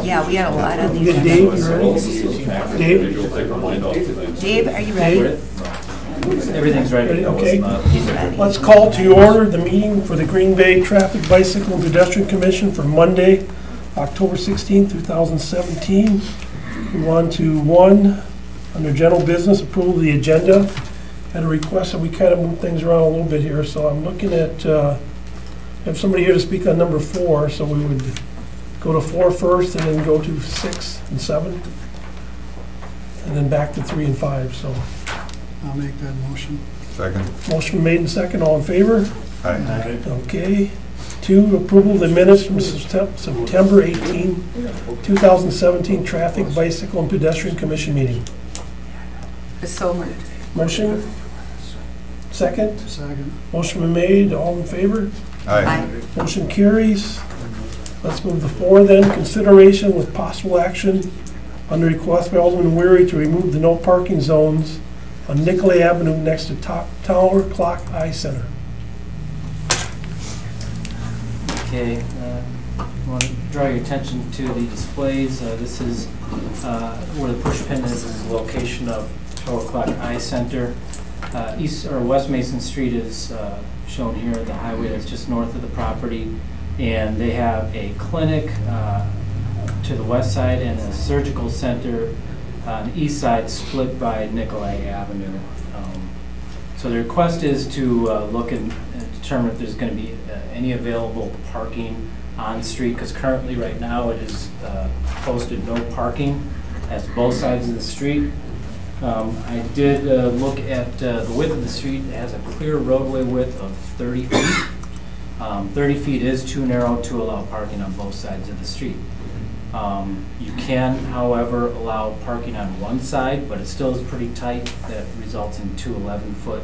Yeah, we had a lot on these. Get Dave, you ready? Dave? Dave, are you ready? Everything's ready. Okay. He's ready. Let's call to order the meeting for the Green Bay Traffic, Bicycle, and Pedestrian Commission for Monday, October 16, 2017. We want to, under general business, approve the agenda. Had a request that we kind of move things around a little bit here, so I'm looking at, have somebody here to speak on number 4, so we would go to 4 first and then go to 6 and 7, and then back to 3 and 5, so. I'll make that motion. Second. Motion made and second, all in favor? Aye. Okay. 2, approval of the minutes from September 18, 2017 Traffic, Bicycle, and Pedestrian Commission meeting. So moved. Motion? Second? Second. Motion been made, all in favor? Aye. Motion carries. Let's move to 4 then. Consideration with possible action on the request by Alderman Weary to remove the no parking zones on Nicolay Avenue next to Tower Clock Eye Center. Okay, I want to draw your attention to the displays. This is where the push pin is the location of Tower Clock Eye Center. East or West Mason Street is shown here, the highway that's just north of the property, and they have a clinic to the west side and a surgical center on the east side, split by Nicolay Avenue. So the request is to look and determine if there's going to be any available parking on the street, because currently right now it is posted no parking at both sides of the street. I did look at the width of the street. It has a clear roadway width of 30 feet. 30 feet is too narrow to allow parking on both sides of the street. You can, however, allow parking on one side, but it still is pretty tight. That results in 2 11-foot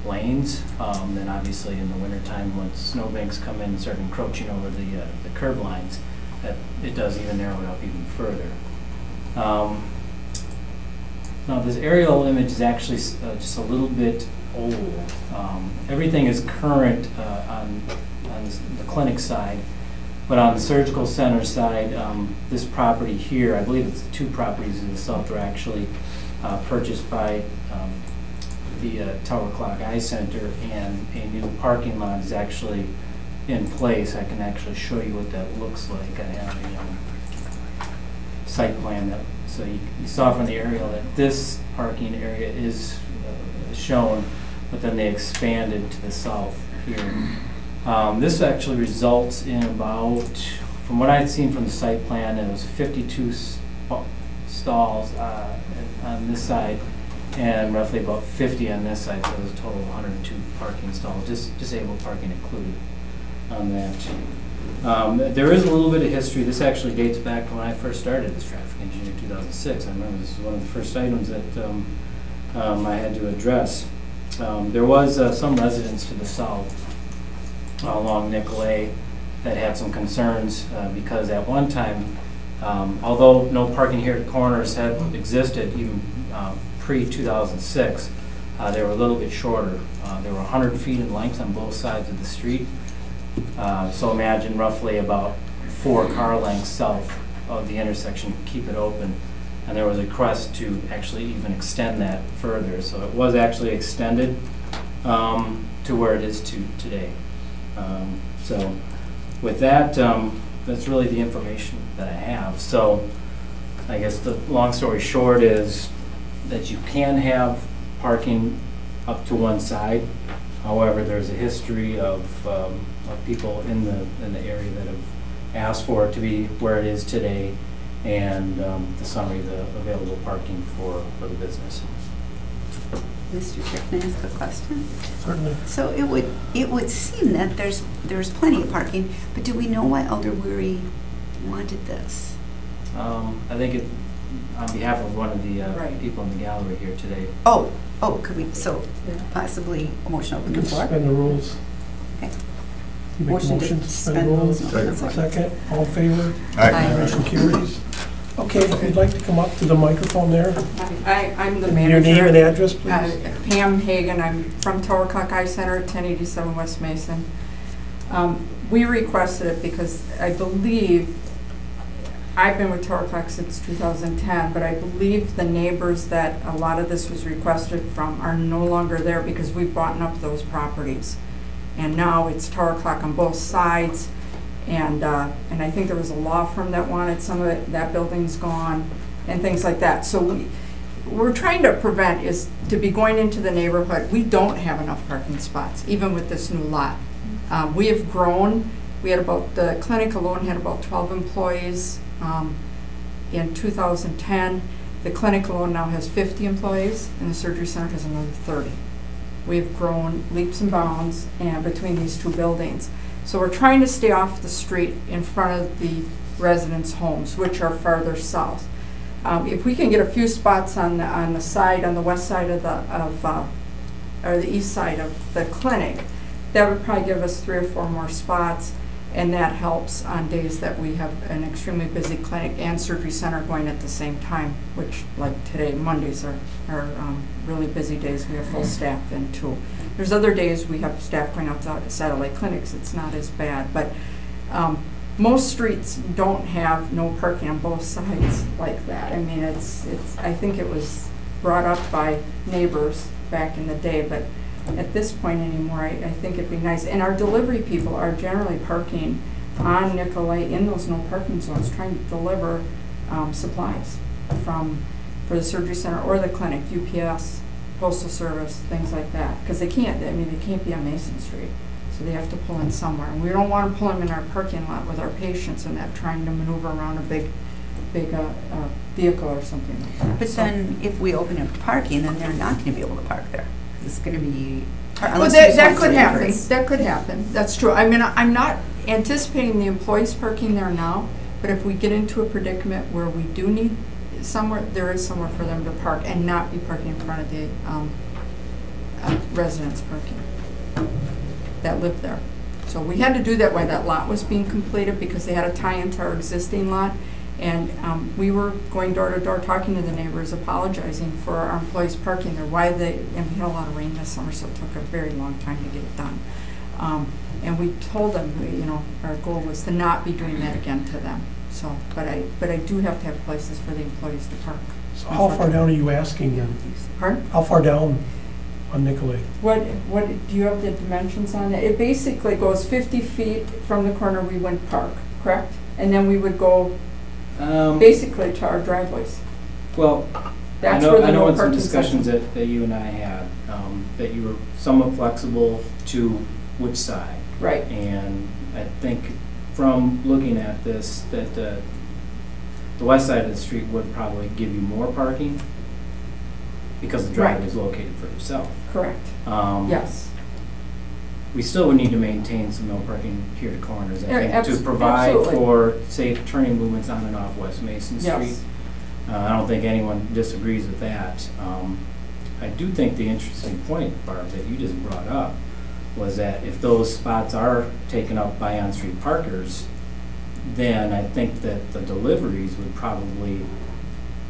lanes. Then obviously in the wintertime, when snowbanks come in and start encroaching over the curb lines, that it does even narrow it up even further. Now this aerial image is actually just a little bit old. Everything is current on the clinic side, but on the surgical center side, this property here, I believe it's 2 properties in the south, are actually purchased by the Tower Clock Eye Center, and a new parking lot is actually in place. I can actually show you what that looks like. I have a site plan that, so you saw from the aerial that this parking area is shown, but then they expanded to the south here. This actually results in about, from what I'd seen from the site plan, it was 52 stalls on this side and roughly about 50 on this side, so there's a total of 102 parking stalls, just disabled parking included on that. There is a little bit of history. This actually dates back to when I first started as traffic engineer in 2006. I remember this was one of the first items that I had to address. There was some residents to the south along Nicolay that had some concerns because at one time, although no parking here at corners had existed even pre-2006, they were a little bit shorter. They were 100 feet in length on both sides of the street. So imagine roughly about 4 car lengths south of the intersection, keep it open. And there was a request to actually even extend that further. So it was actually extended to where it is today. So with that, that's really the information that I have. So I guess the long story short is that you can have parking up to one side. However, there's a history of people in the area that have asked for it to be where it is today, and the summary of the available parking for the business. Mr. Chair, can I ask a question? Certainly. So it would seem that there's plenty of parking, but do we know why Alder Weary wanted this? I think it, on behalf of one of the people in the gallery here today. Oh, could we, so possibly a motion open the floor? Suspend the rules. Okay. Make Motion to suspend the rules. Second. All in favor? Aye. Motion carries. Okay, if you'd like to come up to the microphone there. I'm the Your manager. name and address, please. Pam Hagan. I'm from Tower Clock Eye Center, 1087 West Mason. We requested it because I believe I've been with Tower Clock since 2010, but I believe the neighbors that a lot of this was requested from are no longer there because we've bought up those properties. And now it's Tower Clock on both sides. And I think there was a law firm that wanted some of it, that building's gone, and things like that. So we're trying to prevent is to be going into the neighborhood. We don't have enough parking spots, even with this new lot. We have grown. We had the clinic alone had about 12 employees in 2010. The clinic alone now has 50 employees, and the surgery center has another 30. We've grown leaps and bounds between these two buildings. So we're trying to stay off the street in front of the residents' homes, which are farther south. If we can get a few spots on the side, on the west side of or the east side of the clinic, that would probably give us 3 or 4 more spots, and that helps on days that we have an extremely busy clinic and surgery center going at the same time, which, like today, Mondays are really busy days. We have full staff in too. There's other days we have staff going out to satellite clinics. It's not as bad, but most streets don't have no parking on both sides like that. I mean, I think it was brought up by neighbors back in the day, but at this point anymore, I think it'd be nice. And our delivery people are generally parking on Nicolay in those no parking zones, trying to deliver supplies for the surgery center or the clinic, UPS, postal service, things like that. Because they can't be on Mason Street. So they have to pull in somewhere. And we don't want to pull them in our parking lot with our patients and that trying to maneuver around a big vehicle or something like that. But then if we open up to parking, then they're not going to be able to park there. It's going to be, well, that could happen. That could happen. That's true. I mean, I'm not anticipating the employees parking there now, but if we get into a predicament where we do need somewhere, there is somewhere for them to park and not be parking in front of the residents parking that live there. So we had to do that while that lot was being completed because they had to tie into our existing lot. And we were going door to door talking to the neighbors, apologizing for our employees parking there. And we had a lot of rain this summer, so it took a very long time to get it done. And we told them, our goal was to not be doing that again to them. So, but I do have to have places for the employees to park. So how far down are you asking then? Pardon? How far down on Nicolay? What do you have the dimensions on it? It basically goes 50 feet from the corner we went park, correct? And then we would go basically to our driveways. Well, That's I know in some discussions that you and I had, that you were somewhat flexible to which side. Right. And I think from looking at this, that the west side of the street would probably give you more parking because the driveway is located further south. Correct. Yes. We still would need to maintain some no parking here to corners, I think, to provide absolutely. for safe turning movements on and off West Mason Street. Yes. I don't think anyone disagrees with that. I do think the interesting point, Barb, that you just brought up was that if those spots are taken up by on-street parkers, then I think that the deliveries would probably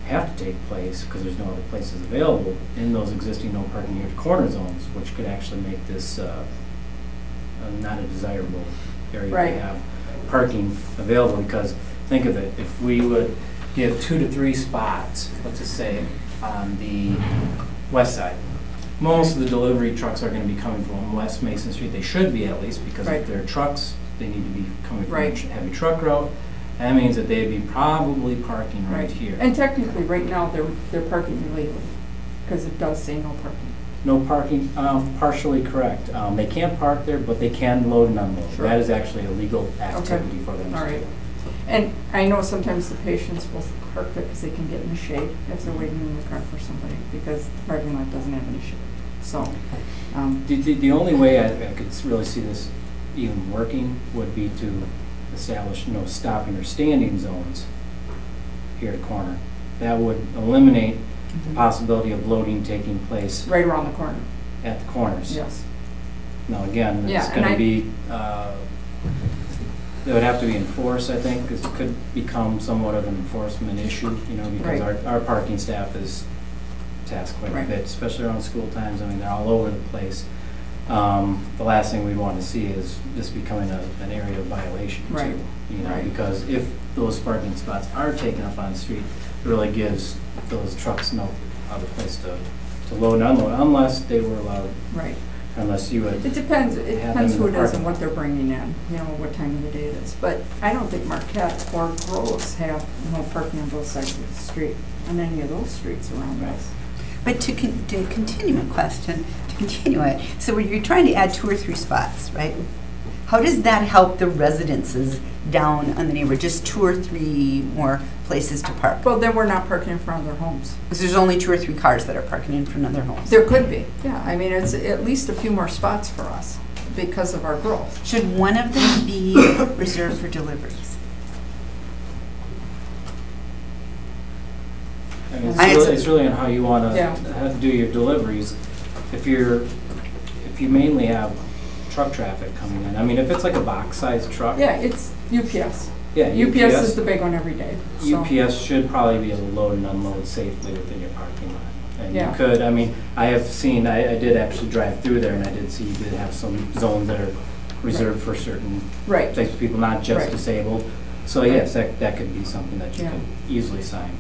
have to take place because there's no other places available in those existing no parking here to corner zones, which could actually make this not a desirable area to have parking available. Because think of it, if we would give 2 to 3 spots, let's just say on the west side, most of the delivery trucks are going to be coming from West Mason Street. They should be, at least, because if they're trucks, they need to be coming from a heavy truck route. That means that they'd be probably parking right here. And technically, right now, they're parking illegally because it does say no parking. No parking, partially correct. They can't park there, but they can load and unload. Sure. That is actually a legal activity for them to do. And I know sometimes the patients will park there because they can get in the shade if they're waiting in the car for somebody because the parking lot doesn't have any shade. So, the only way I could really see this even working would be to establish no stopping or standing zones here at the corner. That would eliminate the possibility of loading taking place right around the corner. At the corners. Yes. Now again, it's going to be, it would have to be enforced, I think, because it could become somewhat of an enforcement issue, because our parking staff is tasked quite a bit, especially around school times. I mean, they're all over the place. The last thing we'd want to see is this becoming an area of violation too. Right. You know, Right. because if those parking spots are taken up on the street, it really gives those trucks no other place to load and unload, unless they were allowed, Right. unless you would. It depends who Have it them in is the and parking what lot. they're bringing in, you know, what time of the day it is. But I don't think Marquette or Groves have no parking on both sides of the street, on any of those streets around Right. us. But to continue a question, to continue it, so when you're trying to add 2 or 3 spots, right? How does that help the residences down on the neighborhood, just 2 or 3 more places to park? Well, then we're not parking in front of their homes. Because there's only 2 or 3 cars that are parking in front of their homes. There could be, yeah. I mean, it's at least a few more spots for us because of our growth. Should one of them be reserved for deliveries? I mean, I- it's really on how you want Yeah. to do your deliveries. If you mainly have truck traffic coming in, I mean, if it's like a box-sized truck. Yeah, it's UPS. Yeah, UPS is the big one every day. So. UPS should probably be able to load and unload safely within your parking lot. And Yeah. you could, I mean, I have seen, I did actually drive through there and I did see you did have some zones that are reserved for certain Right. types of people, not just Right. disabled. So yes, that could be something that you Yeah. could easily sign.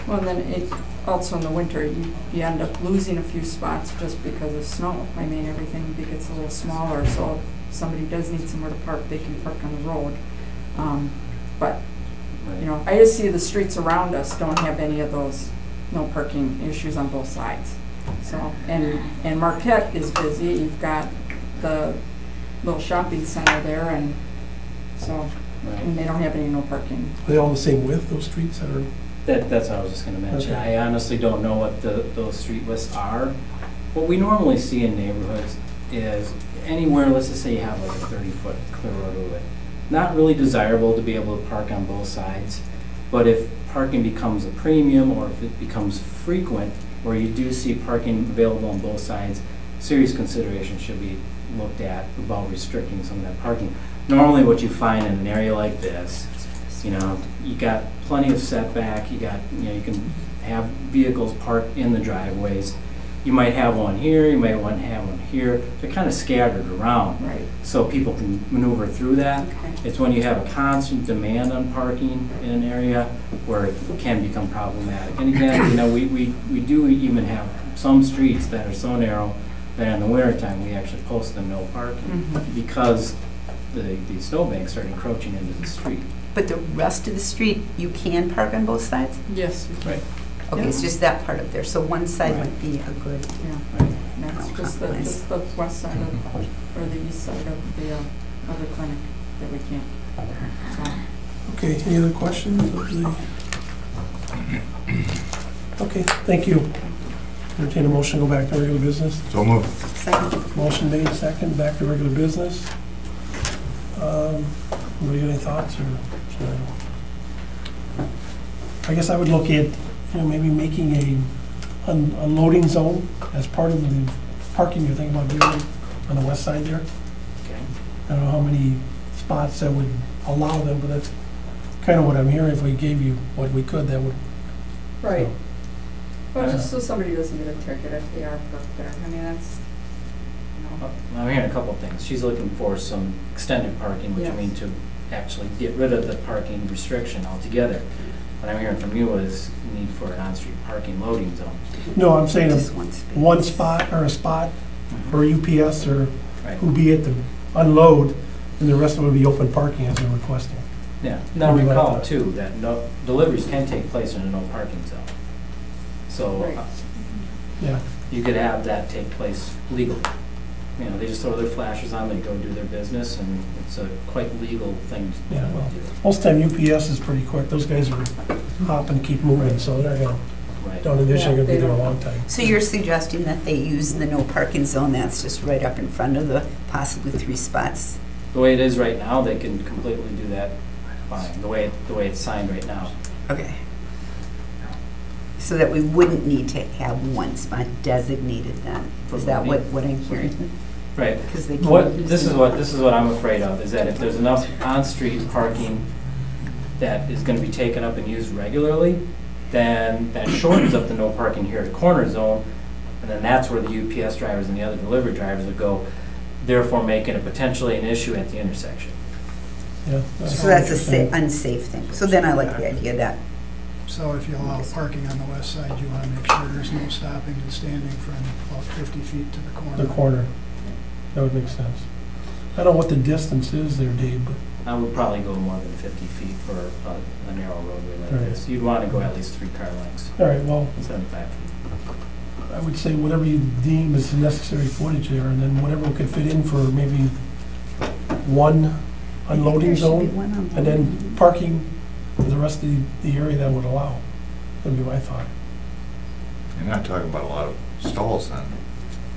Well, and then it, also in the winter, you end up losing a few spots just because of snow. I mean, everything gets a little smaller, so if somebody does need somewhere to park, they can park on the road. But, you know, I just see the streets around us don't have any of those no parking issues on both sides. So, and Marquette is busy. You've got the little shopping center there, and so, and they don't have any no parking. Are they all the same width, those streets that are? That's what I was just gonna mention. Okay. I honestly don't know what those street lists are. What we normally see in neighborhoods is anywhere, let's just say you have like a 30-foot clear road of it. Not really desirable to be able to park on both sides, but if parking becomes a premium or if it becomes frequent, where you do see parking available on both sides, serious consideration should be looked at about restricting some of that parking. Normally what you find in an area like this, you know, you got plenty of setback, you know, you can have vehicles parked in the driveways. You might have one here, you might have one here. They're kind of scattered around. Right. So people can maneuver through that. Okay. It's when you have a constant demand on parking in an area where it can become problematic. And again, you know, we do even have some streets that are so narrow that in the wintertime we actually post them no parking because the snowbanks start encroaching into the street. But the rest of the street, you can park on both sides? Yes. Right. Okay, it's Yeah. just that part of there, so one side Right. might be a good, Yeah. Right. That's just the west side of, or the east side of the other clinic that we can't. So, Okay, any other questions of the? Okay, thank you. Entertain a motion to go back to regular business. So moved. second. Motion made, second, back to regular business. Anybody got any thoughts or? should I guess I would look at, maybe making a unloading zone as part of the parking you're thinking about doing on the west side there. Okay. I don't know how many spots that would allow them, but that's kind of what I'm hearing. If we gave you what we could, that would. Right. So, Well, just so somebody doesn't get a ticket if they are parked there. I mean, that's, you know. I'm hearing a couple of things. She's looking for some extended parking, which I Yes. mean to actually get rid of the parking restriction altogether. What I'm hearing from you is need for an on-street parking loading zone. No, I'm saying Just one space. one spot or a spot for UPS or Right. who be at the unload, and the rest of it would be open parking as they're requesting. Yeah. Now Maybe like recall that. too that no deliveries can take place in a no parking zone. So Right. Yeah. you could have that take place legally. You know, they just throw their flashers on, they go do their business, and it's a quite legal thing to Yeah, do. well, most time UPS is pretty quick. Those guys are hop and keep moving, so they're gonna, Right. down in this, they're gonna be Yeah, they there a don't- long time. So you're suggesting that they use the no parking zone that's just right up in front of the possibly 3 spots? The way it is right now, they can completely do that fine, the way it's signed right now. Okay. So that we wouldn't need to have one spot designated then? Is that what I'm hearing? Right. Because they can't use This them. is what I'm afraid of, is that if there's enough on-street parking that is gonna be taken up and used regularly, then that shortens up the no parking here at corner zone, and then that's where the UPS drivers and the other delivery drivers would go, therefore making it potentially an issue at the intersection. Yeah. So that's a unsafe thing. So then I like the idea that, So if you allow parking on the west side, you want to make sure there's no stopping and standing from about 50 feet to the corner. The corner. That would make sense. I don't know what the distance is there, Dave, but I would probably go more than 50 feet for a narrow roadway like Right. this. You'd want to go at least 3 car lengths, all right, well, 75 feet. I would say whatever you deem is necessary footage there, and then whatever we could fit in for maybe one unloading there should be zone, one unloading. and then parking for the rest of the area that would allow. That'd be my thought. You're not talking about a lot of stalls then.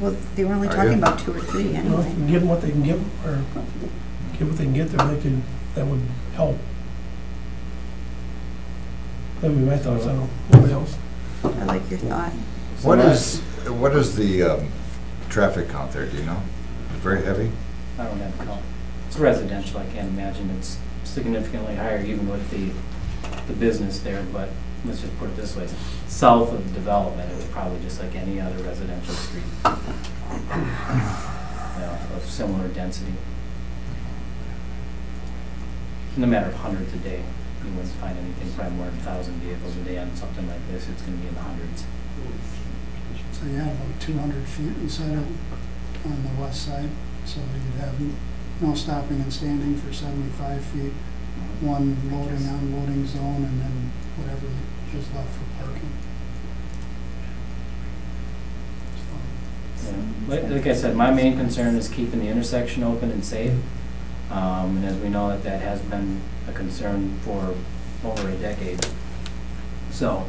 Well, they were only Are talking you? about 2 or 3 You know, anyway. give them what they can give, or give what they can get there, that would help. That would be my thoughts, I don't know, anybody else? I like your thought. What is the traffic count there, do you know? It's very heavy? I don't have a count. It's residential, I can't imagine it's significantly higher even with the business there, but let's just put it this way. South of the development, it was probably just like any other residential street. Of similar density. In a matter of hundreds a day, you wouldn't find anything probably more than 1,000 vehicles a day on something like this. It's going to be in the hundreds. So you have about 200 feet, you said, on the west side. So you'd have no stopping and standing for 75 feet, one loading, unloading zone, and then whatever is left for parking. Yeah. Like I said, my main concern is keeping the intersection open and safe. And as we know that has been a concern for over a decade. So,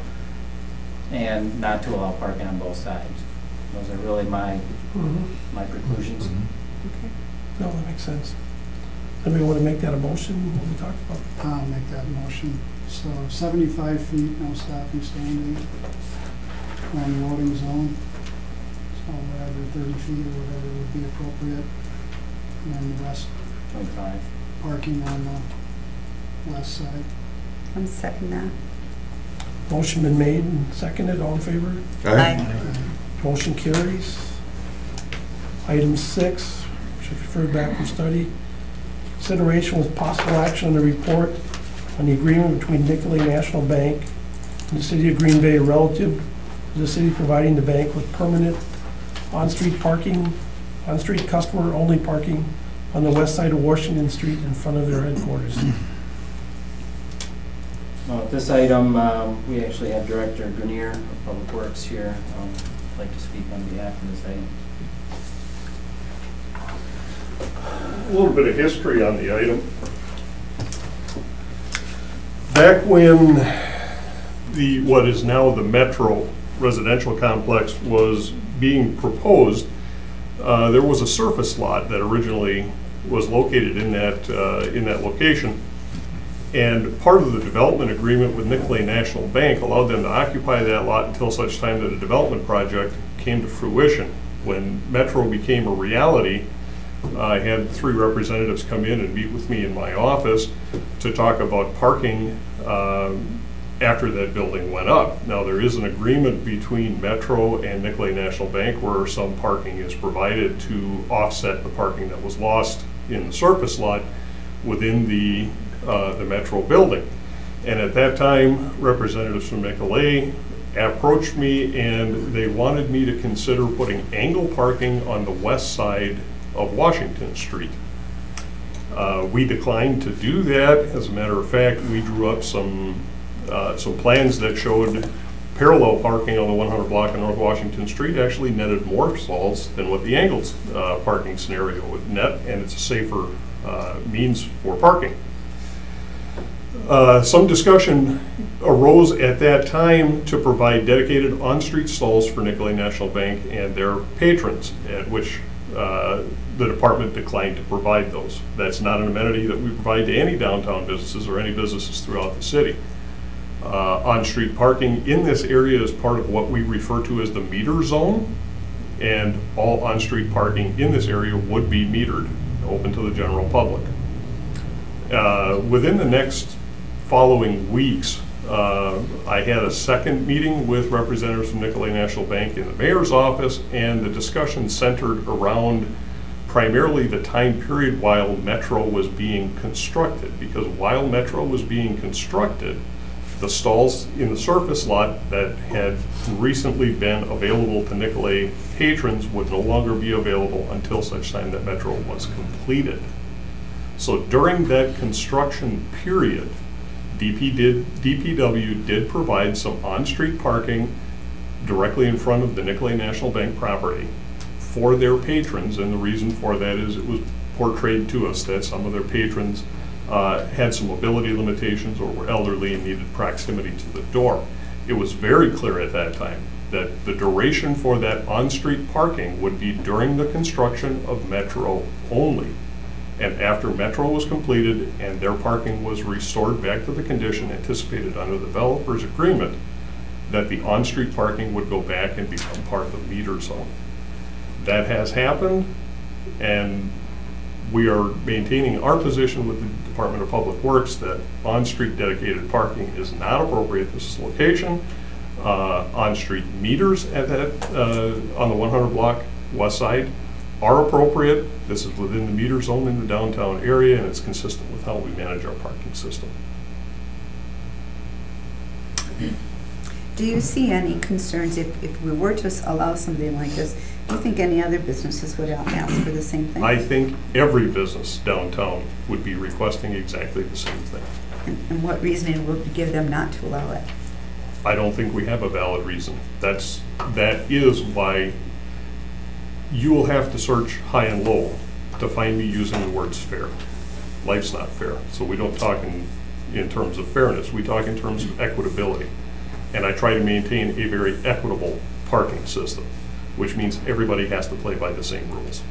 and not to allow parking on both sides. Those are really my preclusions. Okay. No, that makes sense. Anybody want to make that a motion, what we talked about? I'll make that motion. So 75 feet, no stopping, standing, one loading zone. So whatever, 30 feet or whatever would be appropriate. And then the rest 25. parking on the west side. I'm second that. Motion been made and seconded, all in favor? Aye. Motion carries. Item 6, should be referred back for study. Consideration with possible action on the report on the agreement between Nicolay National Bank and the City of Green Bay relative to the city providing the bank with permanent on-street parking, on-street customer-only parking on the west side of Washington Street in front of their headquarters. This item, we actually have Director Grenier of Public Works here. I'd like to speak on behalf of this item. A little bit of history on the item. Back when what is now the Metro residential complex was being proposed, there was a surface lot that originally was located in that location. And part of the development agreement with Nicolay National Bank allowed them to occupy that lot until such time that a development project came to fruition. When Metro became a reality, I had 3 representatives come in and meet with me in my office to talk about parking after that building went up. Now, there is an agreement between Metro and Nicolay National Bank where some parking is provided to offset the parking that was lost in the surface lot within the Metro building. And at that time, representatives from Nicolay approached me and they wanted me to consider putting angle parking on the west side of Washington Street. We declined to do that. As a matter of fact, we drew up some plans that showed parallel parking on the 100 block of North Washington Street actually netted more stalls than what the angled parking scenario would net, and it's a safer means for parking. Some discussion arose at that time to provide dedicated on-street stalls for Nicolay National Bank and their patrons, at which the department declined to provide those. That's not an amenity that we provide to any downtown businesses or any businesses throughout the city. On-street parking in this area is part of what we refer to as the meter zone, and all on-street parking in this area would be metered, open to the general public. Within the next following weeks, I had a second meeting with representatives from Nicolay National Bank in the mayor's office, and the discussion centered around primarily the time period while Metro was being constructed, because while Metro was being constructed, the stalls in the surface lot that had recently been available to Nicolay patrons would no longer be available until such time that Metro was completed. So during that construction period, DPW did provide some on-street parking directly in front of the Nicolay National Bank property for their patrons, and the reason for that is it was portrayed to us that some of their patrons had some mobility limitations or were elderly and needed proximity to the door. It was very clear at that time that the duration for that on-street parking would be during the construction of Metro only. And after Metro was completed and their parking was restored back to the condition anticipated under the developer's agreement, that the on-street parking would go back and become part of the meter zone. That has happened, and we are maintaining our position with the Department of Public Works that on-street dedicated parking is not appropriate at this location. On-street meters at that, on the 100 block west side are appropriate. This is within the meter zone in the downtown area, and it's consistent with how we manage our parking system. Do you see any concerns if we were to allow something like this? Do you think any other businesses would ask for the same thing? I think every business downtown would be requesting exactly the same thing. And what reasoning would give them not to allow it? I don't think we have a valid reason. That is why you will have to search high and low to find me using the words fair. Life's not fair. So we don't talk in terms of fairness. We talk in terms of equitability. And I try to maintain a very equitable parking system, which means everybody has to play by the same rules.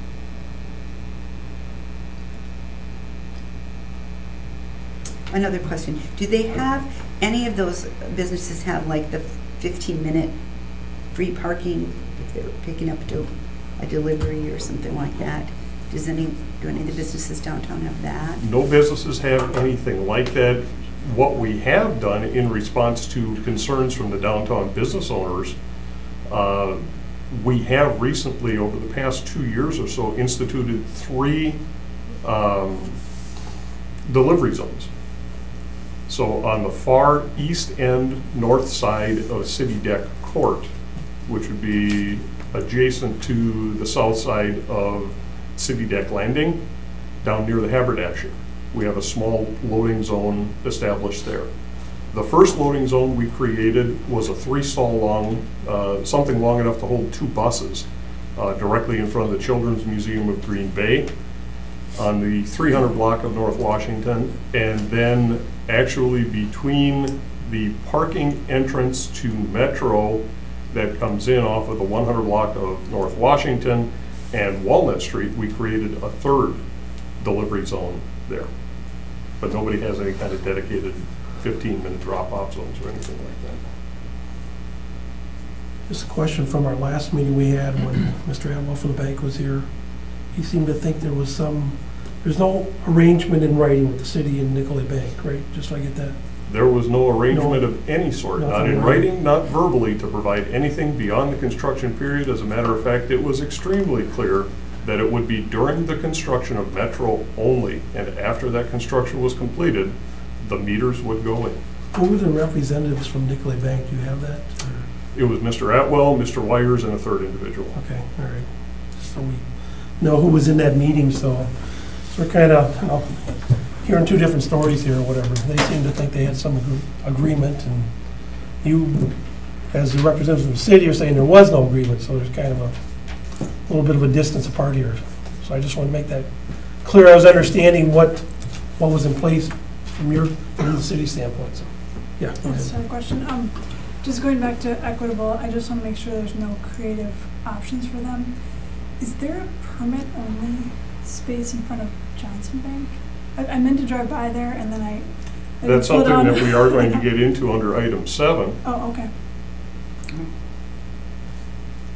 Another question. Do they have, any of those businesses have like the 15-minute free parking if they're picking up a delivery or something like that? Do any of the businesses downtown have that? No businesses have anything like that. What we have done in response to concerns from the downtown business owners, we have recently, over the past 2 years or so, instituted 3 delivery zones. So on the far east end, north side of City Deck Court, which would be adjacent to the south side of City Deck Landing, down near the haberdasher, we have a small loading zone established there. The first loading zone we created was a 3-stall long, something long enough to hold 2 buses, directly in front of the Children's Museum of Green Bay on the 300 block of North Washington, and then actually between the parking entrance to Metro that comes in off of the 100 block of North Washington and Walnut Street, we created a 3rd delivery zone there. But nobody has any kind of dedicated 15-minute drop-off zones or anything like that. Just a question from our last meeting we had when Mr. Atwell from the bank was here. He seemed to think there was there's no arrangement in writing with the city and Nicolay Bank, right? Just so I get that. There was no arrangement of any sort, not Nothing in writing. writing, not verbally, to provide anything beyond the construction period. As a matter of fact, it was extremely clear that it would be during the construction of Metro only, and after that construction was completed, the meters would go in. Who were the representatives from Nicolay Bank? Do you have that? Or? It was Mr. Atwell, Mr. Wires, and a 3rd individual. Okay, all right. So we know who was in that meeting, so we're kind of hearing 2 different stories here or whatever. They seem to think they had some agreement, and you, as the representative of the city, are saying there was no agreement, so there's kind of a little bit of a distance apart here. So I just want to make that clear. I was understanding what was in place from the city standpoint. So, yeah. Yes, I have a question. Just going back to equitable, I just want to make sure there's no creative options for them. Is there a permit-only space in front of Johnson Bank? I meant to drive by there, and then I That's something that we are going to get into under item 7. Oh, okay.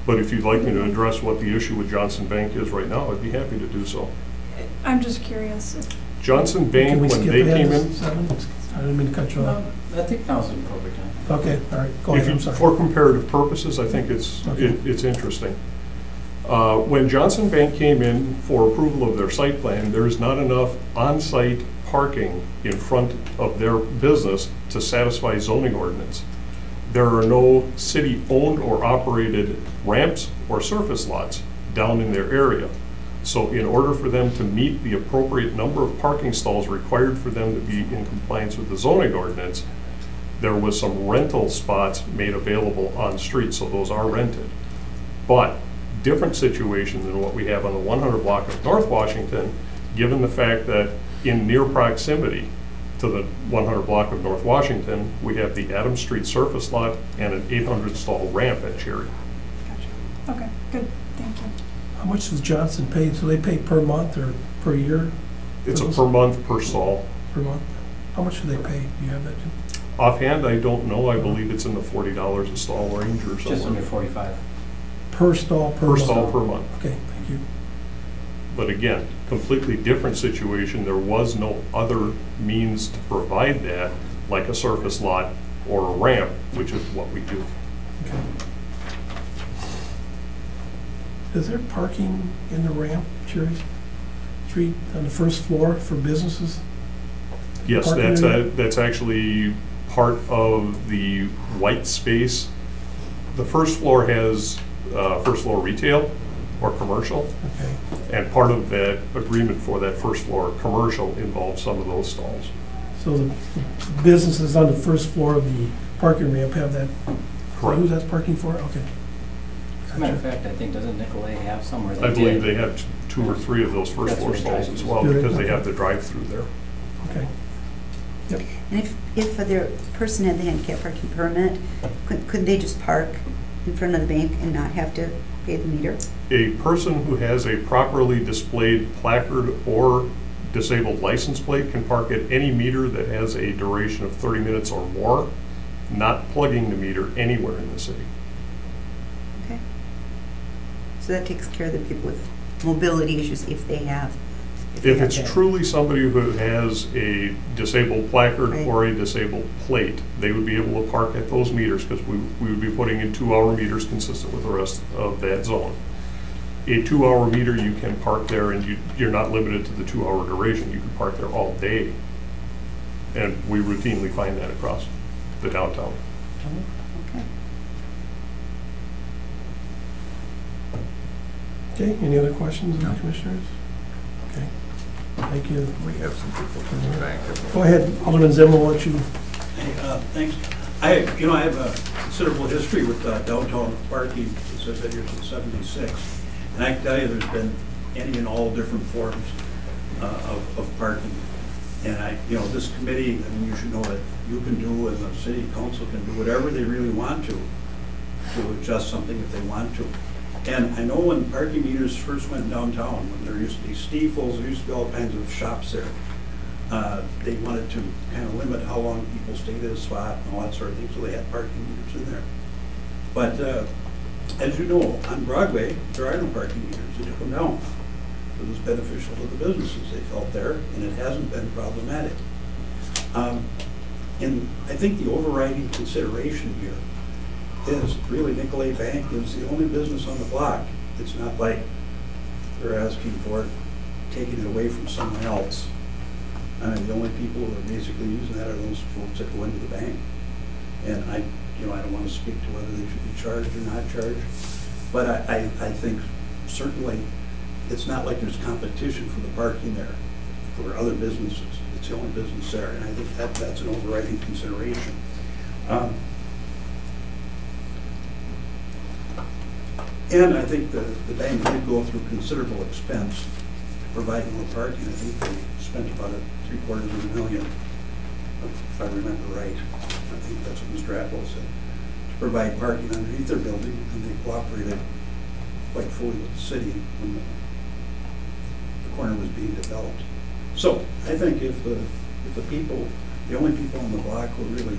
But if you'd like me to address what the issue with Johnson Bank is right now, I'd be happy to do so. I'm just curious. Johnson Can Bank, we when skip they ahead came to in, 7? I didn't mean to cut you off. I think now's the appropriate time. Okay, all right. Go ahead. I'm sorry. for comparative purposes, I think it's Okay. it's interesting. When Johnson Bank came in for approval of their site plan, there is not enough on-site parking in front of their business to satisfy zoning ordinance. There are no city-owned or operated ramps or surface lots down in their area. So in order for them to meet the appropriate number of parking stalls required for them to be in compliance with the zoning ordinance, there was some rental spots made available on street, so those are rented. But different situation than what we have on the 100 block of North Washington, given the fact that in near proximity to the 100 block of North Washington, we have the Adams Street surface lot and an 800 stall ramp at Cherry. Gotcha. Okay, good, thank you. How much does Johnson pay? So they pay per month or per year? It's a per month per stall. Per month. How much do they pay? Do you have that, Jim? Offhand, I don't know. I believe it's in the $40 a stall range or something. Just under 45. Per stall per Per month? stall per month. Okay, thank you. But again, completely different situation. There was no other means to provide that, like a surface lot or a ramp, which is what we do. Okay. Is there parking in the ramp, Cherry Street, on the first floor for businesses? Yes, Parking area? that's actually part of the white space. The first floor has first floor retail or commercial, Okay. and part of that agreement for that first floor commercial involves some of those stalls. So the businesses on the first floor of the parking ramp have that? Correct. Who that's parking for? Okay. As a matter of fact, I think, doesn't Nicolay have somewhere they I believe did? they have two or three of those first That's floor where stalls the as drive-throughs well, are. because they have the drive-through there. Okay. Yep. And if the person had the handicap parking permit, couldn't they just park in front of the bank and not have to pay the meter? A person who has a properly displayed placard or disabled license plate can park at any meter that has a duration of 30 minutes or more, not plugging the meter anywhere in the city. Okay. So that takes care of the people with mobility issues if they have. they If have it's that. truly somebody who has a disabled placard Right. or a disabled plate, they would be able to park at those meters, because we would be putting in 2-hour meters consistent with the rest of that zone. A 2-hour meter, you can park there, and you're not limited to the 2-hour duration. You can park there all day. And we routinely find that across the downtown. Okay. Okay, any other questions of the commissioners? Okay, thank you. We have some people from the bank. Go ahead, Alderman Zim, we'll let you. Hey, thanks. I have a considerable history with downtown parking since I've been here since '76. And I can tell you there's been any and all different forms of parking. And this committee, you should know that you can do, and the city council can do whatever they really want to adjust something if they want to. And I know when parking meters first went downtown, when there used to be Stiefels, there used to be all kinds of shops there. They wanted to kind of limit how long people stayed at a spot and all that sort of thing, so they had parking meters in there. But as you know, on Broadway, there are no parking meters. They took them down. It was beneficial to the businesses they felt there, and it hasn't been problematic. And I think the overriding consideration here is really Nicolay Bank is the only business on the block. It's not like they're asking for it, taking it away from someone else. I mean, the only people who are basically using that are those folks that go into the bank. And I don't want to speak to whether they should be charged or not charged, but I think certainly it's not like there's competition for the parking there for other businesses. It's the only business there, and I think that's an overriding consideration. And I think the bank did go through considerable expense to provide more parking. I think they spent about $750,000, if I remember right. I think that's what Mr. Atwell said, to provide parking underneath their building, and they cooperated quite fully with the city when the corner was being developed. So I think if the people, the only people on the block who really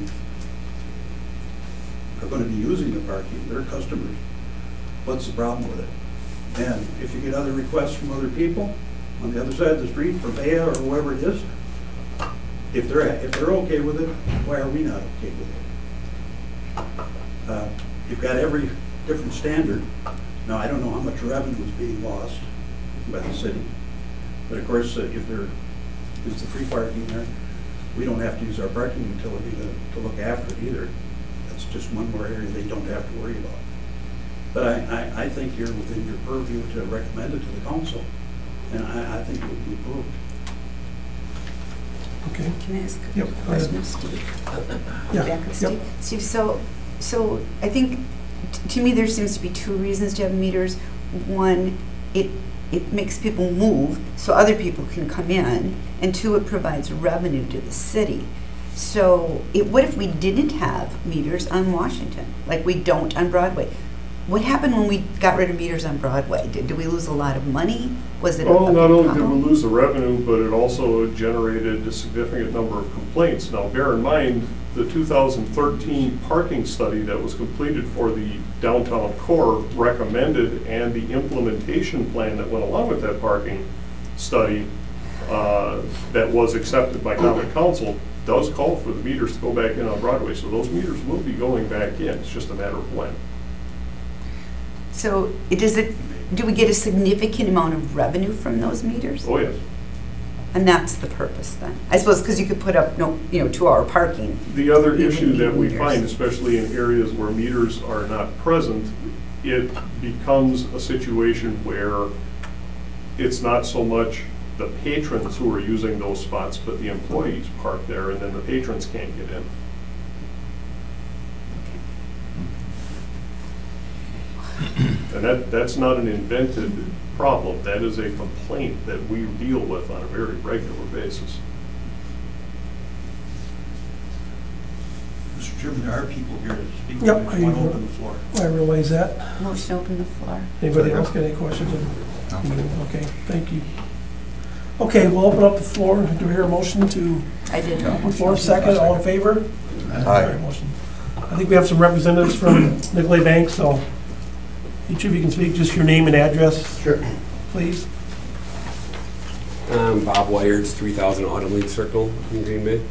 are going to be using the parking, their customers, what's the problem with it? And if you get other requests from other people on the other side of the street, from Bea or whoever it is, if they're okay with it, why are we not okay with it? You've got every different standard. Now, I don't know how much revenue is being lost by the city, but of course, if there is the free parking there, we don't have to use our parking utility to look after it either. That's just one more area they don't have to worry about. But I think you're within your purview to recommend it to the council, and I think it would be approved. Okay. Can I ask a Yep, question of Steve? Yeah, Back with yep. Steve. Steve, so I think, to me, there seems to be two reasons to have meters. One, it makes people move so other people can come in, and two, it provides revenue to the city. So what if we didn't have meters on Washington, like we don't on Broadway? What happened when we got rid of meters on Broadway? Did we lose a lot of money? Was it Well, a not big only did we problem? lose the revenue, but it also generated a significant number of complaints. Now, bear in mind, the 2013 parking study that was completed for the downtown core recommended, and the implementation plan that went along with that parking study that was accepted by common council does call for the meters to go back in on Broadway. So those meters will be going back in. It's just a matter of when. So do we get a significant amount of revenue from those meters? Oh, yes. And that's the purpose then? I suppose because you could put up 2-hour parking. The other You issue wouldn't that need we meters. find, especially in areas where meters are not present, it becomes a situation where it's not so much the patrons who are using those spots, but the employees park there, and then the patrons can't get in. And that's not an invented problem. That is a complaint that we deal with on a very regular basis. Mr. Chairman, there are people here to speak. Yep, I want to open the floor. I realize that. Motion to open the floor. Anybody else got any questions? Okay, thank you. Okay, we'll open up the floor. Do we hear a motion to I did. open the floor? Second, all in favor? Aye. Motion. I think we have some representatives from Nicolay Bank, so each of you can speak, just your name and address. Sure. Please. Bob Wyers, 3000 Autumn Leaf Circle in Green Bay.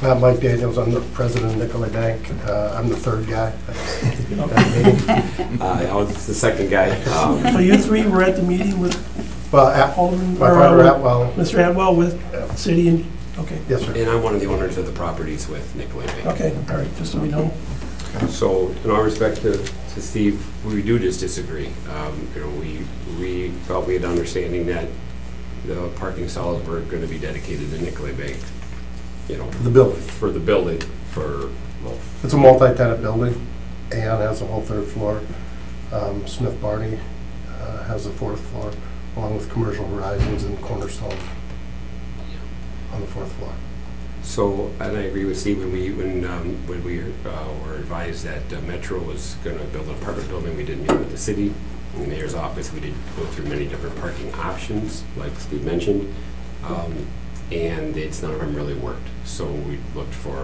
Mike Daniels, I'm the president of Nicolay Bank. I'm the third guy. I was the second guy. So you three were at the meeting with Alderman, my partner Atwell. Mr. Atwell with city and, okay. Yes, sir. And I'm one of the owners of the properties with Nicolay Bank. Okay, all right, just so we know. So in all respect to Steve, we do just disagree. We felt we had understanding that the parking stalls were going to be dedicated to Nicolay Bank. For the building. For the building, It's a multi-tenant building. Aon has the whole third floor. Smith Barney has the fourth floor, along with Commercial Horizons and Cornerstone on the fourth floor. So, and I agree with Steve, when we were advised that Metro was going to build an apartment building, we did meet with the city, in the mayor's office. We did go through many different parking options, like Steve mentioned, and none of them really worked. So we looked for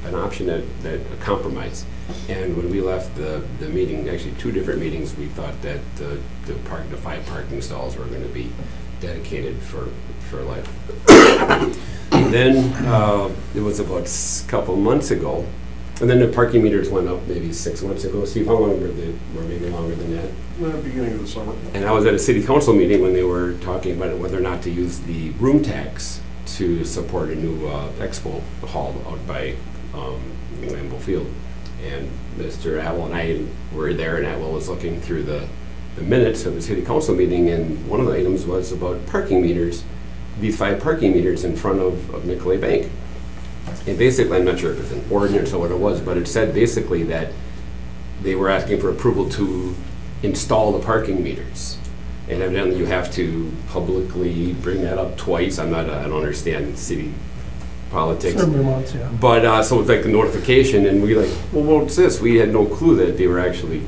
an option that a compromise. And when we left the meeting, actually 2 different meetings, we thought that the 5 parking stalls were going to be dedicated for life. Then it was about a couple months ago, and then the parking meters went up maybe 6 months ago. Steve, how long were they? Were maybe longer than that? The beginning of the summer. And I was at a city council meeting when they were talking about whether or not to use the room tax to support a new expo hall out by Lambeau Field. And Mr. Atwell and I were there, and Atwell was looking through the minutes of the city council meeting, and one of the items was about parking meters, these 5 parking meters in front of Nicolay Bank. And basically, I'm not sure if it's an ordinance or what it was, but it said basically that they were asking for approval to install the parking meters. And evidently you have to publicly bring that up twice. I don't understand city politics. Several months, yeah. But so it's like a notification, and we well, what's this? We had no clue that they were actually,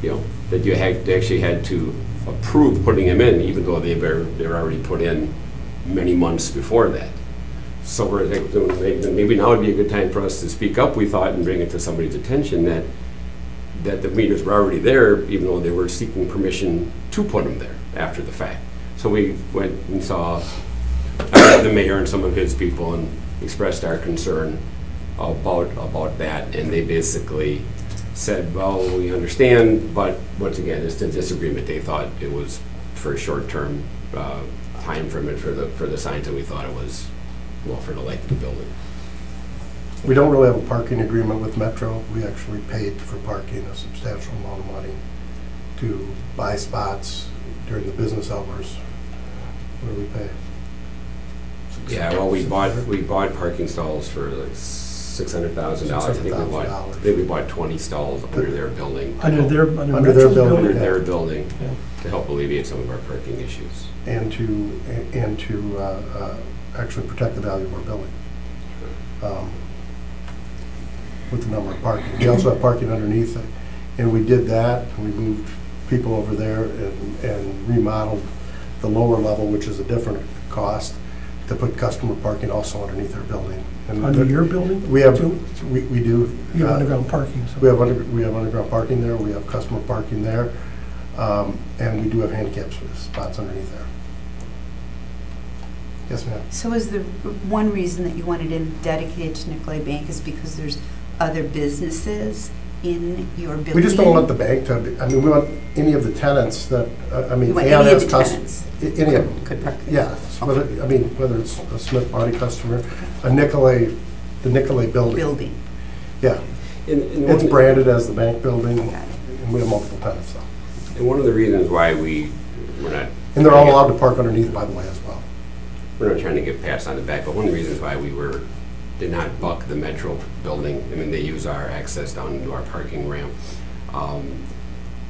that they actually had to approve putting them in, even though they were already put in many months before that. So we're like, maybe now would be a good time for us to speak up, we thought, and bring it to somebody's attention that the meters were already there, even though they were seeking permission to put them there after the fact. So we went and saw the mayor and some of his people and expressed our concern about that, and they basically said, well, we understand, but once again, it's a disagreement. They thought it was for a short-term time frame for the signs, and we thought it was, well, for the life of the building. We don't really have a parking agreement with Metro. We actually paid for parking a substantial amount of money to buy spots during the business hours. What do we pay? Yeah, well, we bought parking stalls for like $600,000. I think we bought 20 stalls under their building. Under their building? Under Yeah. their building, Yeah. to help alleviate some of our parking issues. And to actually protect the value of our building. With the number of parking. We also have parking underneath it. And we did that, and we moved people over there and remodeled the lower level, which is a different cost, to put customer parking also underneath our building. And Under your building? We have, too? we do. You have underground parking, so. We have underground parking there, we have customer parking there, and we do have handicap spots underneath there. Yes, ma'am. So is the one reason that you wanted to dedicate it to Nicolay Bank is because there's other businesses in your building? We just don't want the bank to, we want any of the tenants that, You want any of the tenants? Any of them. Could park there? Yeah, whether it's a Smith Body customer, the Nicolay building. Building. Yeah. It's branded as the bank building, and we have multiple tenants though. And one of the reasons why we're not... And they're all allowed to park underneath, by the way, as well. We're not trying to get pats on the back, but one of the reasons why we did not buck the Metro building, they use our access down into our parking ramp.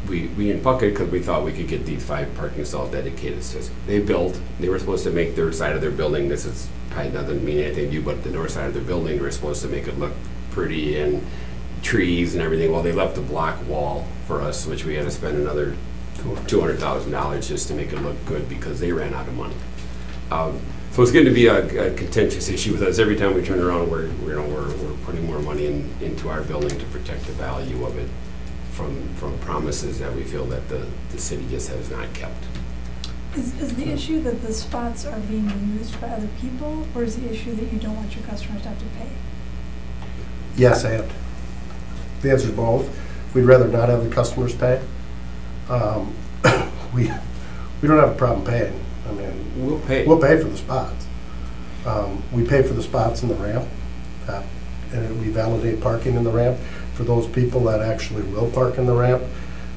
We didn't buck it because we thought we could get these 5 parking stalls dedicated to us. They were supposed to make their side of their building, this is probably doesn't mean anything to you, but the north side of their building, they were supposed to make it look pretty and trees and everything. Well, they left a block wall for us, which we had to spend another $200,000 just to make it look good because they ran out of money. So it's going to be a contentious issue with us. Every time we turn around, we're putting more money into our building to protect the value of it from promises that we feel that the city just has not kept. Is the issue that the spots are being used by other people, or is the issue that you don't want your customers to have to pay? Yes, and. The answer is both. We'd rather not have the customers pay. We don't have a problem paying. We'll pay. We'll pay for the spots. We pay for the spots in the ramp, and we validate parking in the ramp for those people that actually will park in the ramp.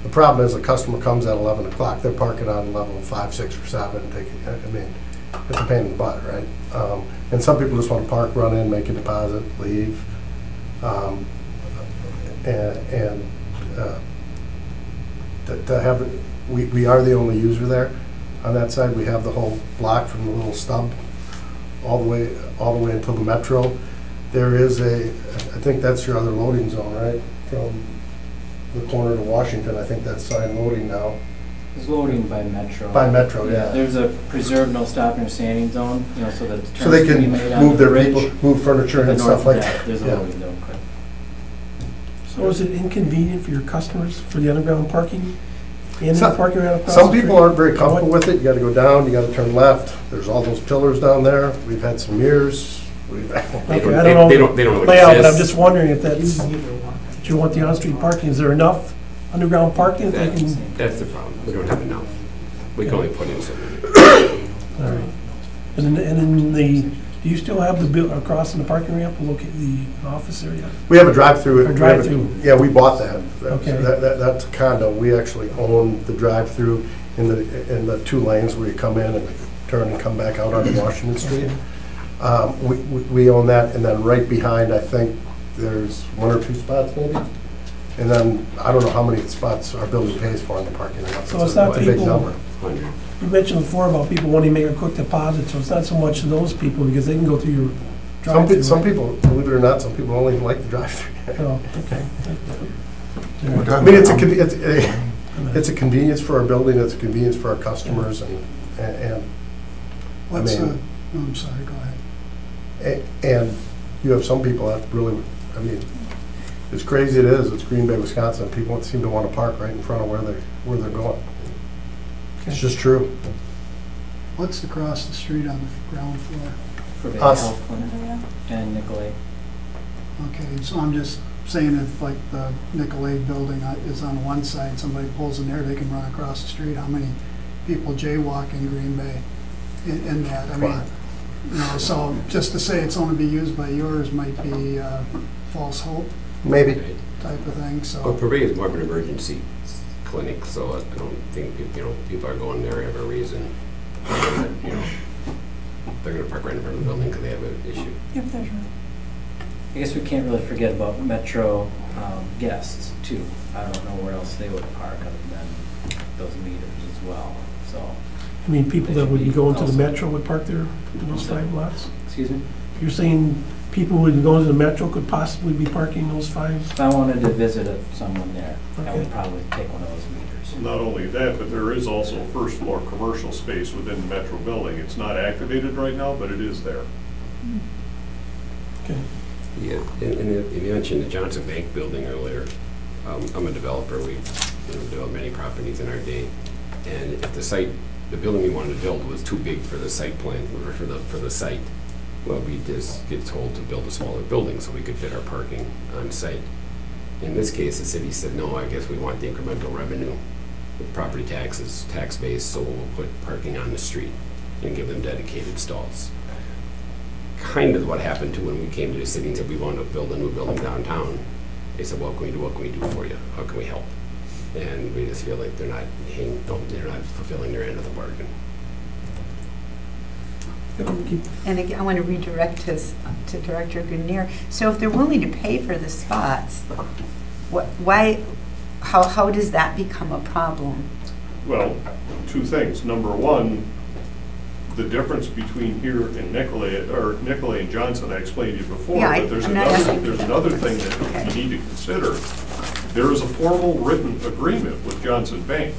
The problem is a customer comes at 11 o'clock, they're parking on level 5, 6, or 7. It's a pain in the butt, right? And some people just want to park, run in, make a deposit, leave. To have, we are the only user there. On that side, we have the whole block from the little stub all the way until the Metro. There is I think that's your other loading zone, right? From the corner to Washington, I think that's sign loading now. It's loading by Metro. By Metro, yeah. There's a preserved no stopping or standing zone, so that the So they turns can be made on move the their bridge. people, move furniture and stuff like that. There's a Yeah. loading zone, correct. So is it inconvenient for your customers for the underground parking? And Some- the parking right across Some the people street? aren't very comfortable with it. You gotta go down, you gotta turn left. There's all those pillars down there. We've had some mirrors. Okay, I They don't don't know know what layout, but I'm exists. just wondering if that's, that you want the on-street parking. Is there enough underground parking that they can? That's the problem. We don't have enough. We can only put in so many. All right. And then do you still have across in the parking ramp, locate the office area? We have a drive-through. A drive-through. Yeah, we bought that. Okay. That's a condo. We actually own the drive-through in the 2 lanes where you come in and turn and come back out onto Washington Street. We own that, and then right behind, I think, there's 1 or 2 spots maybe. And then, I don't know how many spots our building pays for in the parking lot. So it's not a big people- number. 100. You mentioned before about people wanting to make a quick deposit, so it's not so much those people because they can go through your drive-through. Some people, believe it or not, some people don't even like the drive-through. Oh, okay. I mean, it's a convenience for our building, it's a convenience for our customers, and What's, mean- I'm sorry, go ahead. and you have some people that really, as crazy it is, it's Green Bay, Wisconsin, people seem to want to park right in front of where they're going. It's just true. What's across the street on the ground floor? For the Us. health clinic Yeah. and Nicolay. Okay, so I'm just saying if like the Nicolay building is on one side, somebody pulls in there, they can run across the street. How many people jaywalk in Green Bay in that? I mean, you know, so just to say it's only be used by yours might be false hope Maybe. type of thing, Well, so. Purvey is more of an emergency clinic, so I don't think, people are going there for a reason. They're gonna park right in front of the building because they have an issue. If there's room. I guess we can't really forget about Metro guests too. I don't know where else they would park other than those meters as well, so. I mean, people that would be going to the Also- Metro would park there in those 5 lots? Excuse me? You're saying people who would be going to the Metro could possibly be parking those 5? If I wanted to visit someone there, I Okay. would probably take one of those meters. Not only that, but there is also first floor commercial space within the Metro building. It's not activated right now, but it is there. Okay. Yeah, and you mentioned the Johnson Bank building earlier. I'm a developer. We've developed many properties in our day. And if the building we wanted to build was too big for the site plan, or for the site, well, we just get told to build a smaller building so we could fit our parking on site. In this case, the city said, no, I guess we want the incremental revenue, with property taxes, tax base, so we'll put parking on the street and give them dedicated stalls. Kind of what happened to when we came to the city and said we wanted to build a new building downtown. They said, what can we do? What can we do for you? How can we help? And we just feel like they're not fulfilling their end of the bargain. And again, I want to redirect us to Director Grenier. So if they're willing to pay for the spots, how does that become a problem? Well, two things. Number one, the difference between here and Nicolay and Johnson, I explained to you before, Yeah, but there's I'm not asking there's for that. another thing that you need to consider. There is a formal written agreement with Johnson Bank.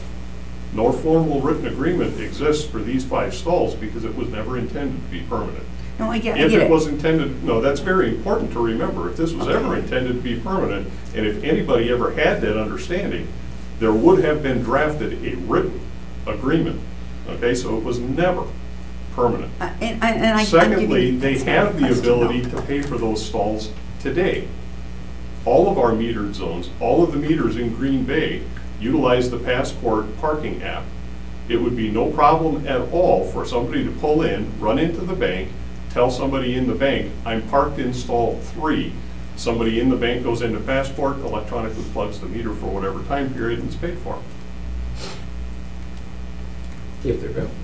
No formal written agreement exists for these 5 stalls because it was never intended to be permanent. No, I get If it. it was intended, no, that's very important to remember. If this was ever intended to be permanent, and if anybody ever had that understanding, there would have been drafted a written agreement. Okay, so it was never permanent. Secondly, they have the ability to pay for those stalls today. All of our metered zones, all of the meters in Green Bay utilize the Passport parking app. It would be no problem at all for somebody to pull in, run into the bank, tell somebody in the bank, I'm parked in stall 3. Somebody in the bank goes into Passport, electronically plugs the meter for whatever time period, and it's paid for. If they're available.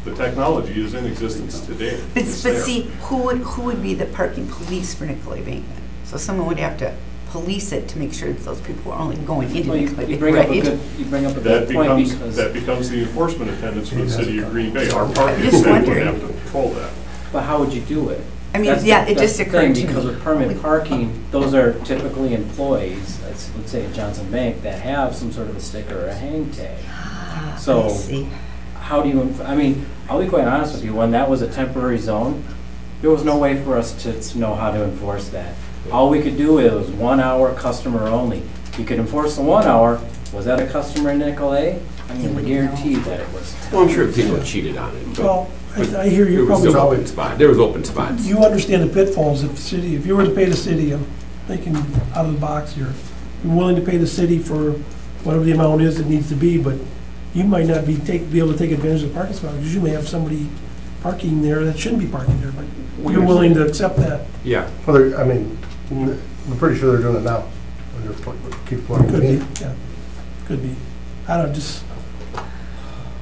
The technology is in existence today. But It's there. see, who would be the parking police for Nicolay Bank then? So someone would have to police it to make sure that those people are only going into Well, Nicolay you Bank, bring up a right? good That point becomes, because, that becomes the enforcement attendants for the city of Green Bay. Our parking just staff would wondering. have to patrol that. but how would you do it? I mean, That's yeah, the- it that's just the occurred thing, to me. because with permit parking, those are typically employees, let's say at Johnson Bank, that have some sort of a sticker or a hang tag. So- I see. How do you, I mean, I'll be quite honest with you, when that was a temporary zone, there was no way for us to know how to enforce that. All we could do is 1 hour customer only. You could enforce the 1 hour, was that a customer in Nicolay? I You can wouldn't guarantee know. that it was. Well, I'm sure people cheated on it, but Well, I hear there you're was probably, some open spot. There was open spots. you understand the pitfalls if the city, if you were to pay the city, I'm thinking out of the box here. You're willing to pay the city for whatever the amount is it needs to be, but you might not be able to take advantage of the parking spot, because you may have somebody parking there that shouldn't be parking there, but you're willing to accept that. Yeah. Well, I mean, I'm pretty sure they're doing it now. They're keep plugging Could it be, in. yeah, could be. I don't know, just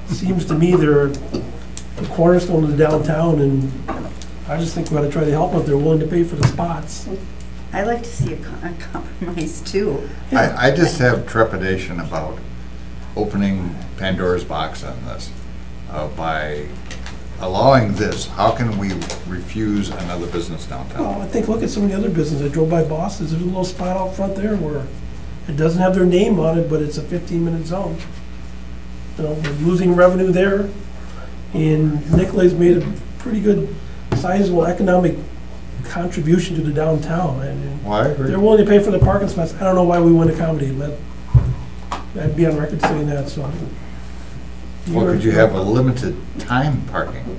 seems to me they're the cornerstone of the downtown, and I just think we ought to try to help them if they're willing to pay for the spots. I'd like to see a compromise too. I just have trepidation about opening Pandora's box on this. By allowing this, how can we refuse another business downtown? Well, I think, look at some of the other businesses. I drove by Boston's, there's a little spot out front there where it doesn't have their name on it, but it's a 15-minute zone. You know, we're losing revenue there, and Nicolay's made a pretty good sizable economic contribution to the downtown. And Well, I agree. they're willing to pay for the parking spots. I don't know why we wouldn't accommodate them. I'd be on record saying that, so. Well, could you have a limited time parking?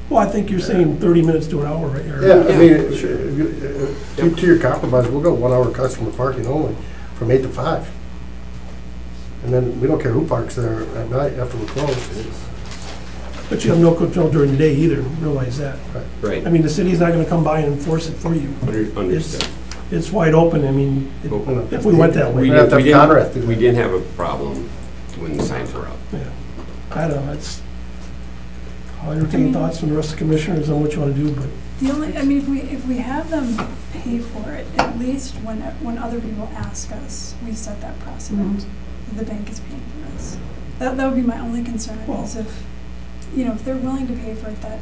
Well, I think you're saying 30 minutes to an hour, right? Or- Yeah, I mean, Sure. to your compromise, we'll go 1 hour customer parking only from 8 to 5. And then we don't care who parks there at night after we're closed. But you have no control during the day either, realize that. Right. I mean, the city's not gonna come by and enforce it for you. Understood. It's wide open, I mean, Well, if we went that We way. have to have didn't- Conrad do that. we didn't have a problem when the signs were up. Yeah. I don't know, it's, I'll entertain thoughts from the rest of the commissioners on what you wanna do, but The only, I mean, if we have them pay for it, at least when other people ask us, we set that precedent. The bank is paying for this. That would be my only concern, Well- is if, you know, if they're willing to pay for it, that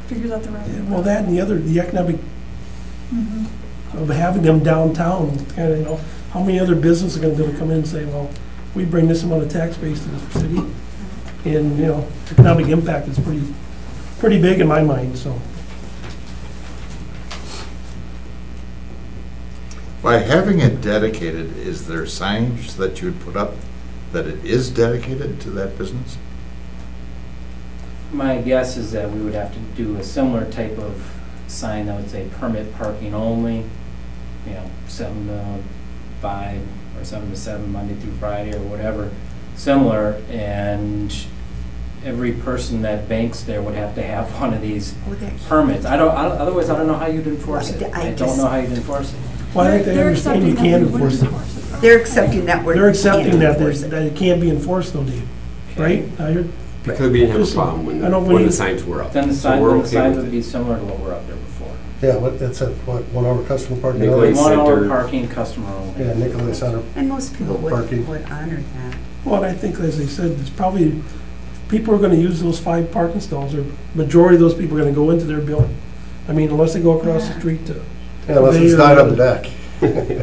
figures out the revenue. well, that and the economic Mhm. of having them downtown, kind of, you know, how many other businesses are gonna come in and say, well, we bring this amount of tax base to the city, and, you know, economic impact is pretty big in my mind, so. By having it dedicated, is there signs that you would put up that it is dedicated to that business? My guess is that we would have to do a similar type of sign that would say permit parking only, you know, 7 to 5 or 7 to 7, Monday through Friday or whatever, similar, and every person that banks there would have to have one of these permits. Otherwise I don't know how you'd enforce it. I don't know how you'd enforce it. Well, I think they They're understand you accepting can that we wouldn't enforce it. They're accepting that we're. They're accepting that, enforce it. that it can't be enforced though, Dave, right? I heard, Because we didn't have a Listen, problem when I know when we- the signs were up. Then the So sign, we're then the okay signs with would it. be similar to what were up there before. Yeah, it's at, 1 hour customer parking Nicolay only? 1 hour Center. parking, customer only. Yeah, Nicolay Center. And most people would Parking. honor that. well, and I think, as they said, it's probably, people are gonna use those 5 parking stalls, or majority of those people are gonna go into their building. I mean, unless they go across the street to, Yeah, unless it's dying on the deck.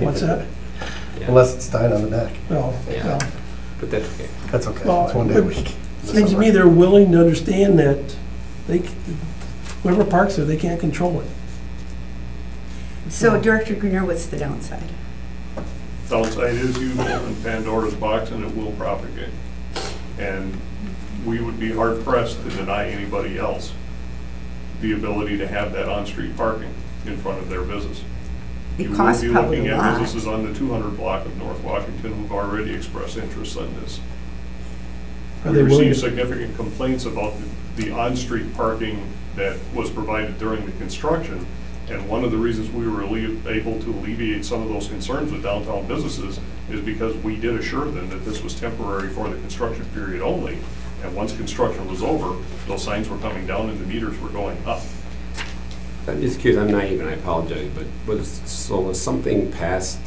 what's that? Yeah. Unless it's dying on the deck. Well, Yeah. well, But that's okay. That's okay. Well, It's 1 day a week. seems to me they're willing to understand that whoever parks there, they can't control it. So Director Grenier, what's the downside? Downside is you open Pandora's box and it will propagate. And we would be hard pressed to deny anybody else the ability to have that on-street parking in front of their business. It You will costs be probably looking a at lot. businesses on the 200 block of North Washington who've already expressed interest in this. Are We they willing received to? significant complaints about the on-street parking that was provided during the construction. And one of the reasons we were able to alleviate some of those concerns with downtown businesses is because we did assure them that this was temporary for the construction period only. And once construction was over, those signs were coming down and the meters were going up. I'm just curious, I'm naive and I apologize, but was something passed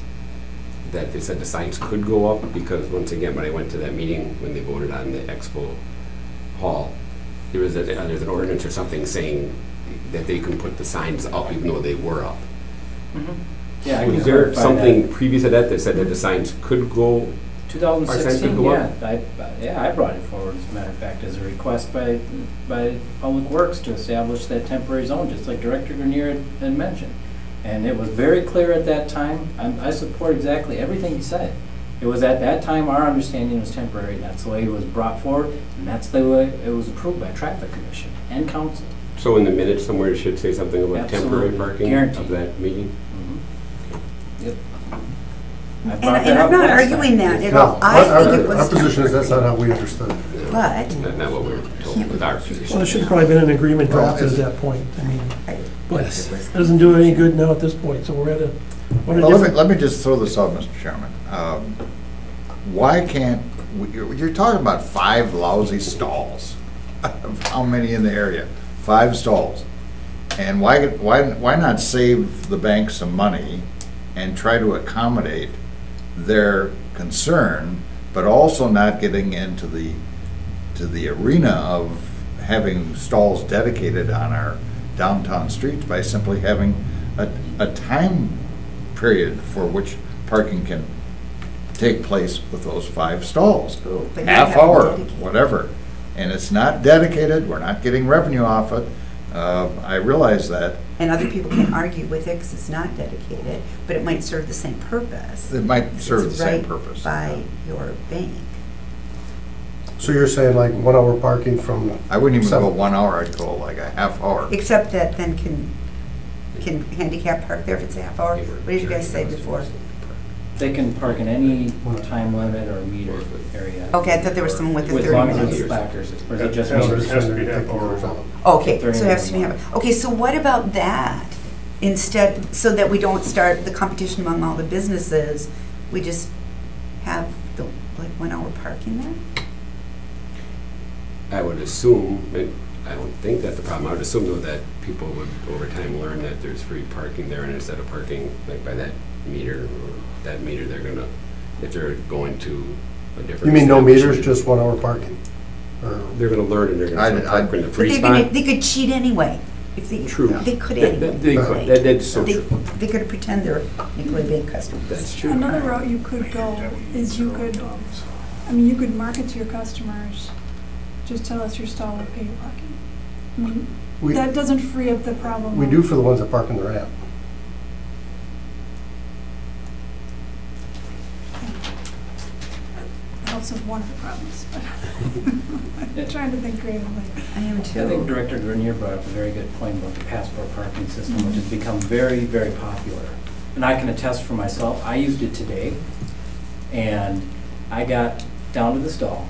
that they said the signs could go up? Because once again, when I went to that meeting, when they voted on the expo hall, there's an ordinance or something saying that they can put the signs up even though they were up. Yeah, I can Was there clarify something previous to that that said that the signs could go? that. 2016, go yeah. up? I brought it forward, as a matter of fact, as a request by Public Works to establish that temporary zone, just like Director Grenier had mentioned. And it was very clear at that time. I support exactly everything he said. It was at that time our understanding was temporary. That's the way it was brought forward, and that's the way it was approved by Traffic Commission and Council. So in the minutes somewhere it should say something about temporary Absolutely. parking Guaranteed. of that meeting? Yep. I And brought that I'm up not last arguing time. that at No, all. I think it our was, position is that's not how we understood it. but, Not what we were told with our Well, position. there should have probably been an agreement Well, drafted at it's- that point, I mean, but Yes. it doesn't do any good now at this point, so we're at a, what a Well, different. let me just throw this out, Mr. Chairman. Why can't, you're talking about 5 lousy stalls. How many in the area? 5 stalls. And why not save the bank some money and try to accommodate their concern, but also not getting into the arena of having stalls dedicated on our downtown streets by simply having a time period for which parking can take place with those 5 stalls. But you Half have to hour, dedicate. whatever. And it's not dedicated, we're not getting revenue off it. I realize that. and other people can argue with it because it's not dedicated, but it might serve the same purpose. It might serve the It's same right purpose. by your bank. So you're saying like 1 hour parking from, I wouldn't even go Seven. 1 hour, I'd go like a half hour. Except that then can handicap park there if it's a half hour? What did you guys say before? They can park in any time limit or meter area. Okay, I thought there was someone with the As 30 long as minutes. it's slackers, or is it just Has to meters? be- has to be half hour. Okay, If so they're it has to be, in- okay, so what about that? Instead, so that we don't start the competition among all the businesses, we just have the, like, 1 hour parking there? I would assume, I don't think that's the problem, I would assume though that people would over time learn that there's free parking there, and instead of parking like by that meter, or that meter, they're gonna, if they're going to a different. you mean no meters, establishment, just 1 hour parking? Or They're gonna learn and they're gonna park in the But free they're gonna, spot. they could cheat anyway. If they, True. They could That- anyway. that- they could. right? That's so They, true. they could pretend they're Nicolay Bank customers. That's true. Another route you could go is you could, I mean, you could market to your customers, just tell us your stall will pay your parking. I mean, We, that doesn't free up the problem. we of- do for the ones that park in the ramp. Helps with one of the problems. I'm trying to think creatively. I am I think too. Director Grenier brought up a very good point about the passport parking system, which has become very, very popular. And I can attest for myself, I used it today, and I got down to the stall,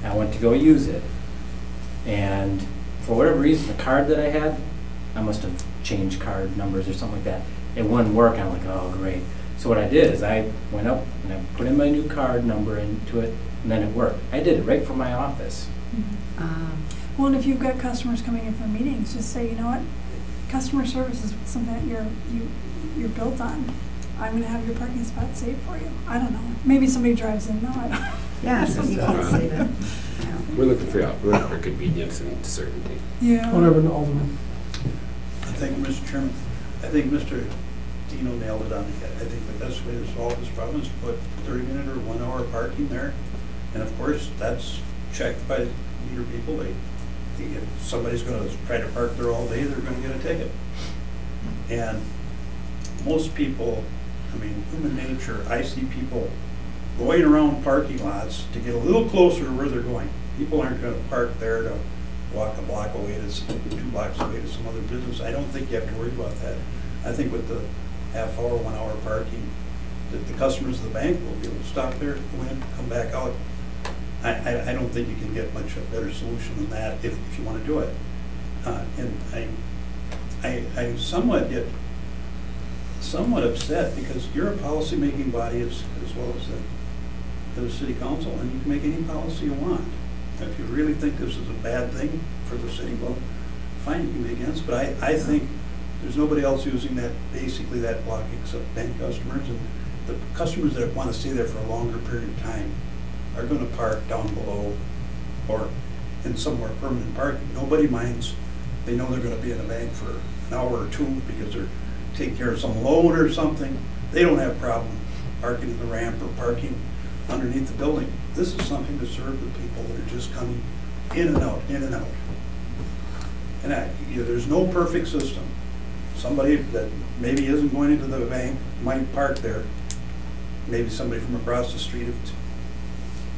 and I went to go use it, and for whatever reason, the card that I had, I must have changed card numbers or something like that. It wouldn't work, and I'm like, oh, great. So what I did is I went up and I put in my new card number into it, and then it worked. I did it right from my office. Well, and if you've got customers coming in for meetings, just say, you know what, customer service is something that you're built on. I'm gonna have your parking spot saved for you. I don't know. Maybe somebody drives in. No, I don't. Yeah, so you can say that. Yeah. We're looking for convenience and certainty. Yeah. Whatever, Alderman. Thank you, Mr. Chairman. I think Mr. Dino nailed it on the head. I think the best way to solve this problem is to put 30-minute or 1 hour parking there. And of course, that's checked by meter people. If somebody's gonna try to park there all day, they're gonna get a ticket. And most people, I mean, human nature, I see people going around parking lots to get a little closer to where they're going. People aren't gonna park there to walk a block away to, 2 blocks away to some other business. I don't think you have to worry about that. I think with the half hour, 1 hour parking, that the customers of the bank will be able to stop there, go in, come back out. I don't think you can get much a better solution than that if you want to do it. And I somewhat get upset because you're a policy-making body as well as the city council, and you can make any policy you want. If you really think this is a bad thing for the city, well, fine, you can be against, but I think there's nobody else using that, basically that block except bank customers, and the customers that want to stay there for a longer period of time are going to park down below or in somewhere permanent parking. Nobody minds. They know they're going to be in a bank for an hour or two because they're taking care of some loan or something. They don't have a problem parking in the ramp or parking underneath the building. This is something to serve the people that are just coming in and out, in and out. And there's no perfect system. Somebody that maybe isn't going into the bank might park there. Maybe somebody from across the street,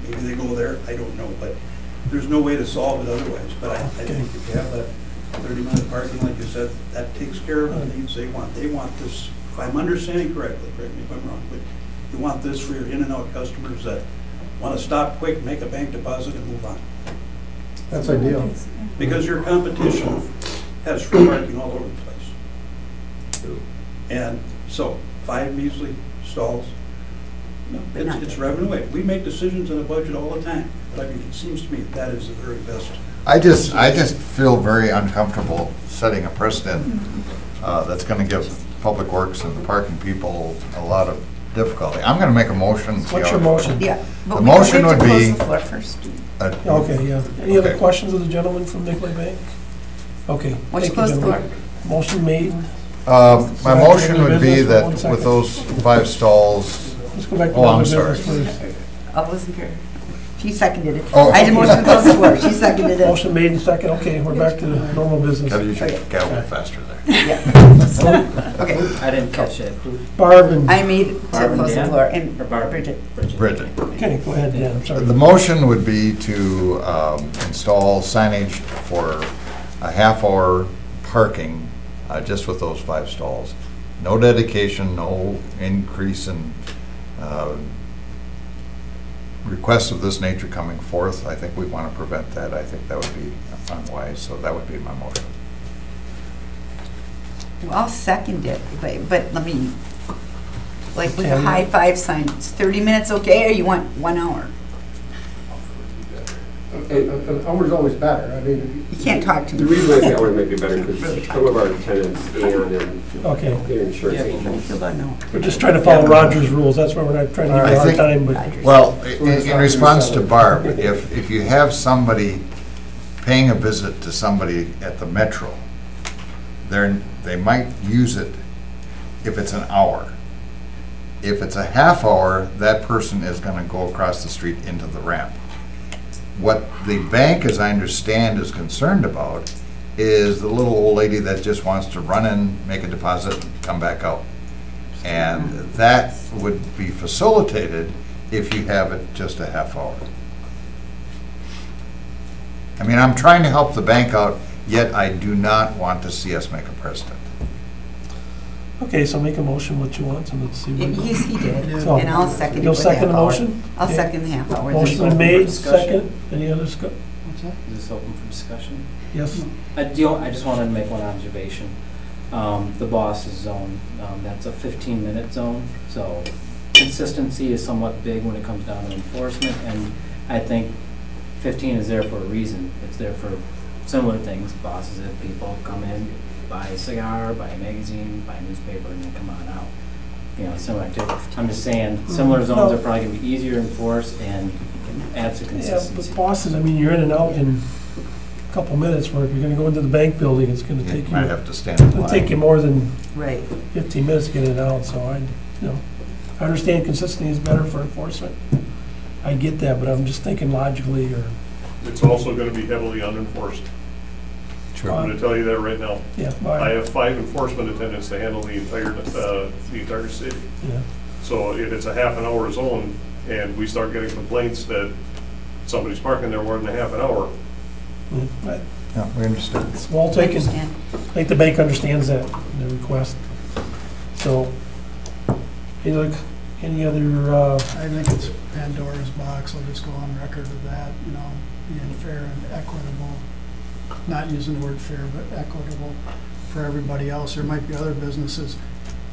maybe they go there, I don't know, but there's no way to solve it otherwise. But I think if you have that 30-minute parking, like you said, that takes care of the needs they want. They want this, if I'm understanding correctly, correct me if I'm wrong, but you want this for your in and out customers that want to stop quick, make a bank deposit and move on. That's ideal. Because your competition has free parking all over the place. And so 5 measly stalls, no, it's revenue. We make decisions on a budget all the time. But I mean, it seems to me that is the very best. I just feel very uncomfortable setting a precedent that's going to give Public Works and the parking people a lot of difficulty. I'm going to make a motion. What's your motion? Yeah. but The we have motion to would close be- the floor first. Okay, yeah. Any other Okay. questions of the gentleman from Nicolay Bank? Okay. Why don't you thank close the gentlemen. Motion made. My motion would be Business for that 1 second. with those 5 stalls, Let's go back to Oh, I'm other sorry. business first. All those in favor? She seconded it. Oh. I did motion to close the floor. She seconded it. Motion made and second. Okay, we're back to normal business. you should get a little faster there. Yeah. Okay, I didn't catch it. Barb and, I made to Barb and close the Dan? floor, and Or Barb? Bridget. Bridget. okay, go ahead, Dan, I'm sorry. The motion would be to install signage for a half-hour parking just with those 5 stalls. No dedication, no increase in requests of this nature coming forth. I think we want to prevent that. I think that would be unwise, so that would be my motion. Well, I'll second it, but let me, like with Okay. a high five sign, it's 30 minutes okay, or you want 1 hour? An hour's always better, I mean. You can't talk to The me. reason I say hours might be better because some of our tenants and Okay, their insurance How do you agents. feel about no? we're just trying to follow Roger's rules, that's why we're not trying to give you a I hard think- time, but, Rogers. Well, in response to Barb, if you have somebody paying a visit to somebody at the Metro, they might use it if it's an hour. If it's a half hour, that person is gonna go across the street into the ramp. What the bank, as I understand, is concerned about is the little old lady that just wants to run in, make a deposit, and come back out. And that would be facilitated if you have it just a half hour. I mean, I'm trying to help the bank out, yet I do not want to see us make a precedent. okay, so make a motion what you want, and let's see. what- He did, So, and I'll second it You'll with the second half the hour. motion? I'll Okay. second the half hour. Motion been open for made, discussion. second, any other discuss, What's that? Is this open for discussion? yes? I just wanted to make one observation. The boss's zone, that's a 15-minute zone, so consistency is somewhat big when it comes down to enforcement, and I think 15 is there for a reason. It's there for similar things. Bosses have people come in, buy a cigar, buy a magazine, buy a newspaper, and then come on out. You know, similar activity. I'm just saying, similar zones are probably gonna be easier to enforce and adds to Yeah, consistency. but bosses, I mean, you're in and out in a couple minutes, where if you're gonna go into the bank building, it's gonna You take might you, have to stand in it'll take you line. more than Right. 15 minutes to get in and out, so I understand consistency is better for enforcement. I get that, but I'm just thinking logically, or, It's also gonna be heavily unenforced. Sure. I'm gonna tell you that right now. yeah, I have 5 enforcement attendants to handle the entire city. yeah. So if it's a half an hour zone and we start getting complaints that somebody's parking there more than a half an hour, But Yeah, we understand. it's well I taken. understand. I think the bank understands that, the request. So, any other, I think it's Pandora's box, I'll just go on record of that, being fair and equitable. Not using the word fair, but equitable for everybody else. There might be other businesses,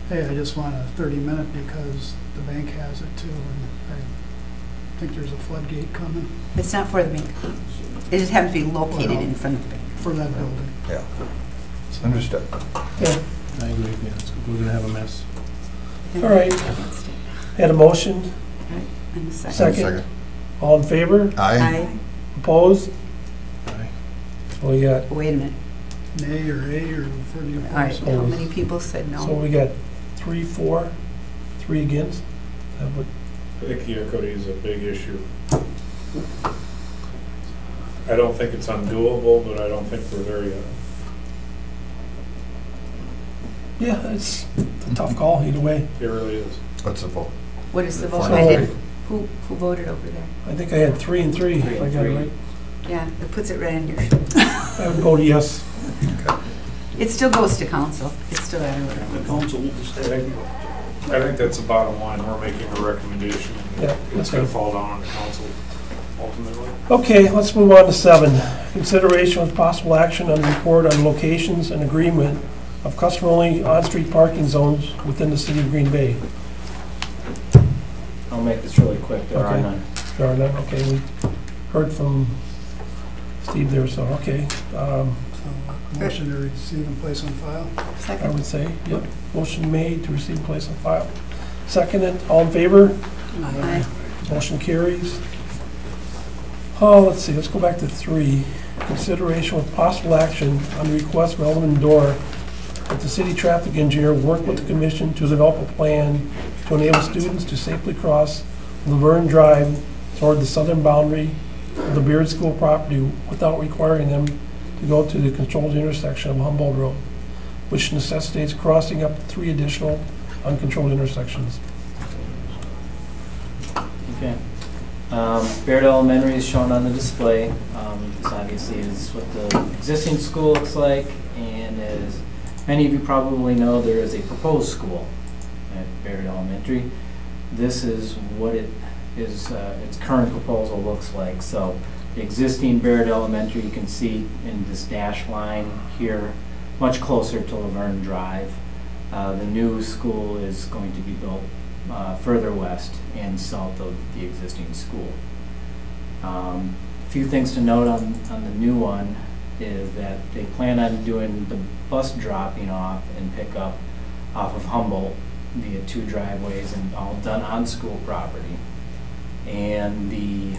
hey, I just want a 30-minute because the bank has it too, and I think there's a floodgate coming It's not for the bank. It just happens to be located in front of the bank. for that building. Yeah, understood. yeah, I agree, yeah, we're gonna have a mess. all right, had a motion, And a second. second, all in favor, Aye. opposed? Aye. So we got, Wait a minute. Nay or A or for the All right, opposed. how many people said no? so we got 3, 4, 3 against? That would- I think the equity is a big issue. I don't think it's undoable, but I don't think we're there yet. Yeah, it's a tough call either way. It really is. What's the vote? What is the vote? So- I didn't. Who voted over there? I think I had 3 and 3, if I 3 and got it 3. right. Yeah, it puts it right on your shoulder. I would vote yes. It still goes to council. It's still everywhere. The council will decide. I think that's the bottom line. We're making a recommendation. Yeah, It's okay. gonna fall down on the council ultimately. Okay, let's move on to 7. Consideration with possible action on the report on locations and agreement of customer-only on-street parking zones within the city of Green Bay. I'll make this really quick. There are Okay. none. There are none, okay, we heard from Steve there, so, okay. So, motion to receive and place on file. I Second. would say, yep, motion made to receive and place on file. Seconded, all in favor? Aye. Motion carries. Oh, let's see, let's go back to 3. Consideration with possible action on the request from Alderman Dorr that the city traffic engineer work with the commission to develop a plan to enable students to safely cross Laverne Drive toward the southern boundary of the Beard School property without requiring them to go to the controlled intersection of Humboldt Road. which necessitates crossing up to 3 additional uncontrolled intersections. Okay. Baird Elementary is shown on the display. This obviously is what the existing school looks like, and as many of you probably know, there is a proposed school at Baird Elementary. This is what it is, its current proposal looks like. So the existing Baird Elementary, you can see in this dash line here, much closer to Laverne Drive. The new school is going to be built further west and south of the existing school. A few things to note on the new one is that they plan on doing the bus dropping off and pickup off of Humboldt via 2 driveways and all done on school property. And the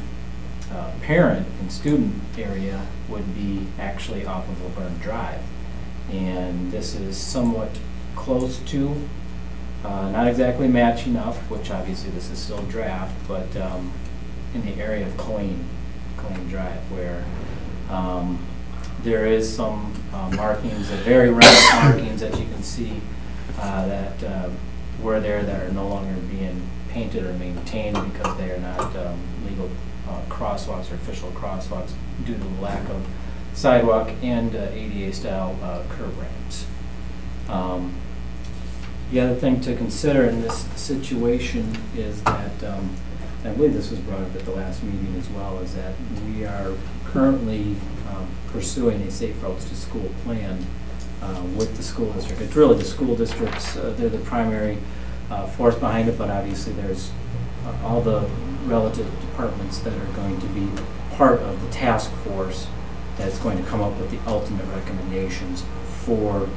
parent and student area would be actually off of Laverne Drive. And this is somewhat close to, not exactly matching up, which obviously this is still draft, but in the area of Colleen Drive, where there is some markings, very rough markings that you can see that were there that are no longer being painted or maintained because they are not legal crosswalks or official crosswalks due to the lack of sidewalk and ADA-style curb ramps. The other thing to consider in this situation is that, I believe this was brought up at the last meeting as well, is that we are currently pursuing a Safe Routes to School plan with the school district. It's really the school districts, they're the primary force behind it, but obviously there's all the relative departments that are going to be part of the task force that's going to come up with the ultimate recommendations for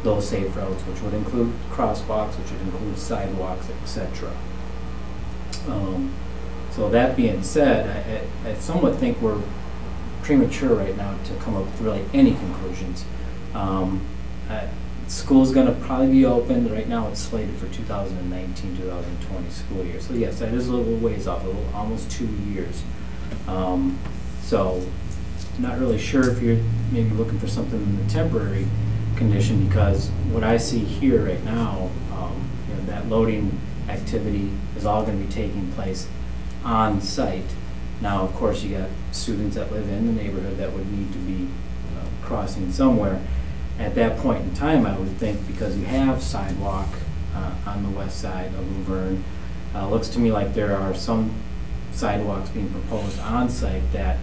those safe routes, which would include crosswalks, which would include sidewalks, etc. So that being said, I somewhat think we're premature right now to come up with really any conclusions. School's going to probably be open. Right now it's slated for 2019-2020 school year. So yes, that is a little ways off, almost 2 years. So not really sure if you're maybe looking for something in the temporary condition, because what I see here right now, you know, that loading activity is all going to be taking place on site. Now, of course, you got students that live in the neighborhood that would need to be crossing somewhere. At that point in time, I would think, because you have sidewalk on the west side of Laverne, looks to me like there are some sidewalks being proposed on site that,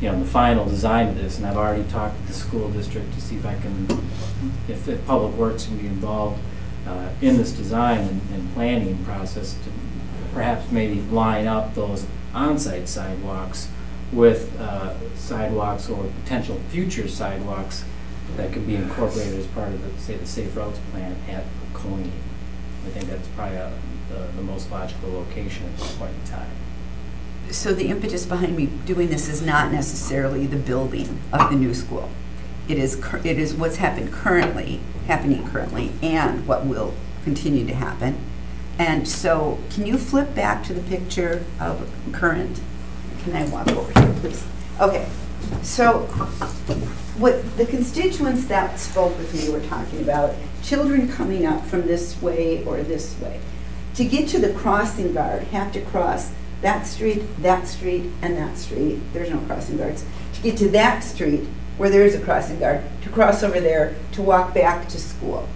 you know, the final design of this, and I've already talked to the school district to see if I can, if Public Works can be involved in this design and planning process to perhaps maybe line up those on-site sidewalks with sidewalks or potential future sidewalks that could be incorporated as part of the, say, the Safe Routes plan at Colleen. I think that's probably the most logical location at this point in time. So the impetus behind me doing this is not necessarily the building of the new school. It is what's happening currently, and what will continue to happen. And so, can you flip back to the picture of current? Can I walk over here, please? Okay. So, what the constituents that spoke with me were talking about, children coming up from this way or this way. To get to the crossing guard, have to cross that street, and that street. There's no crossing guards. To get to that street, where there is a crossing guard, to cross over there, to walk back to school.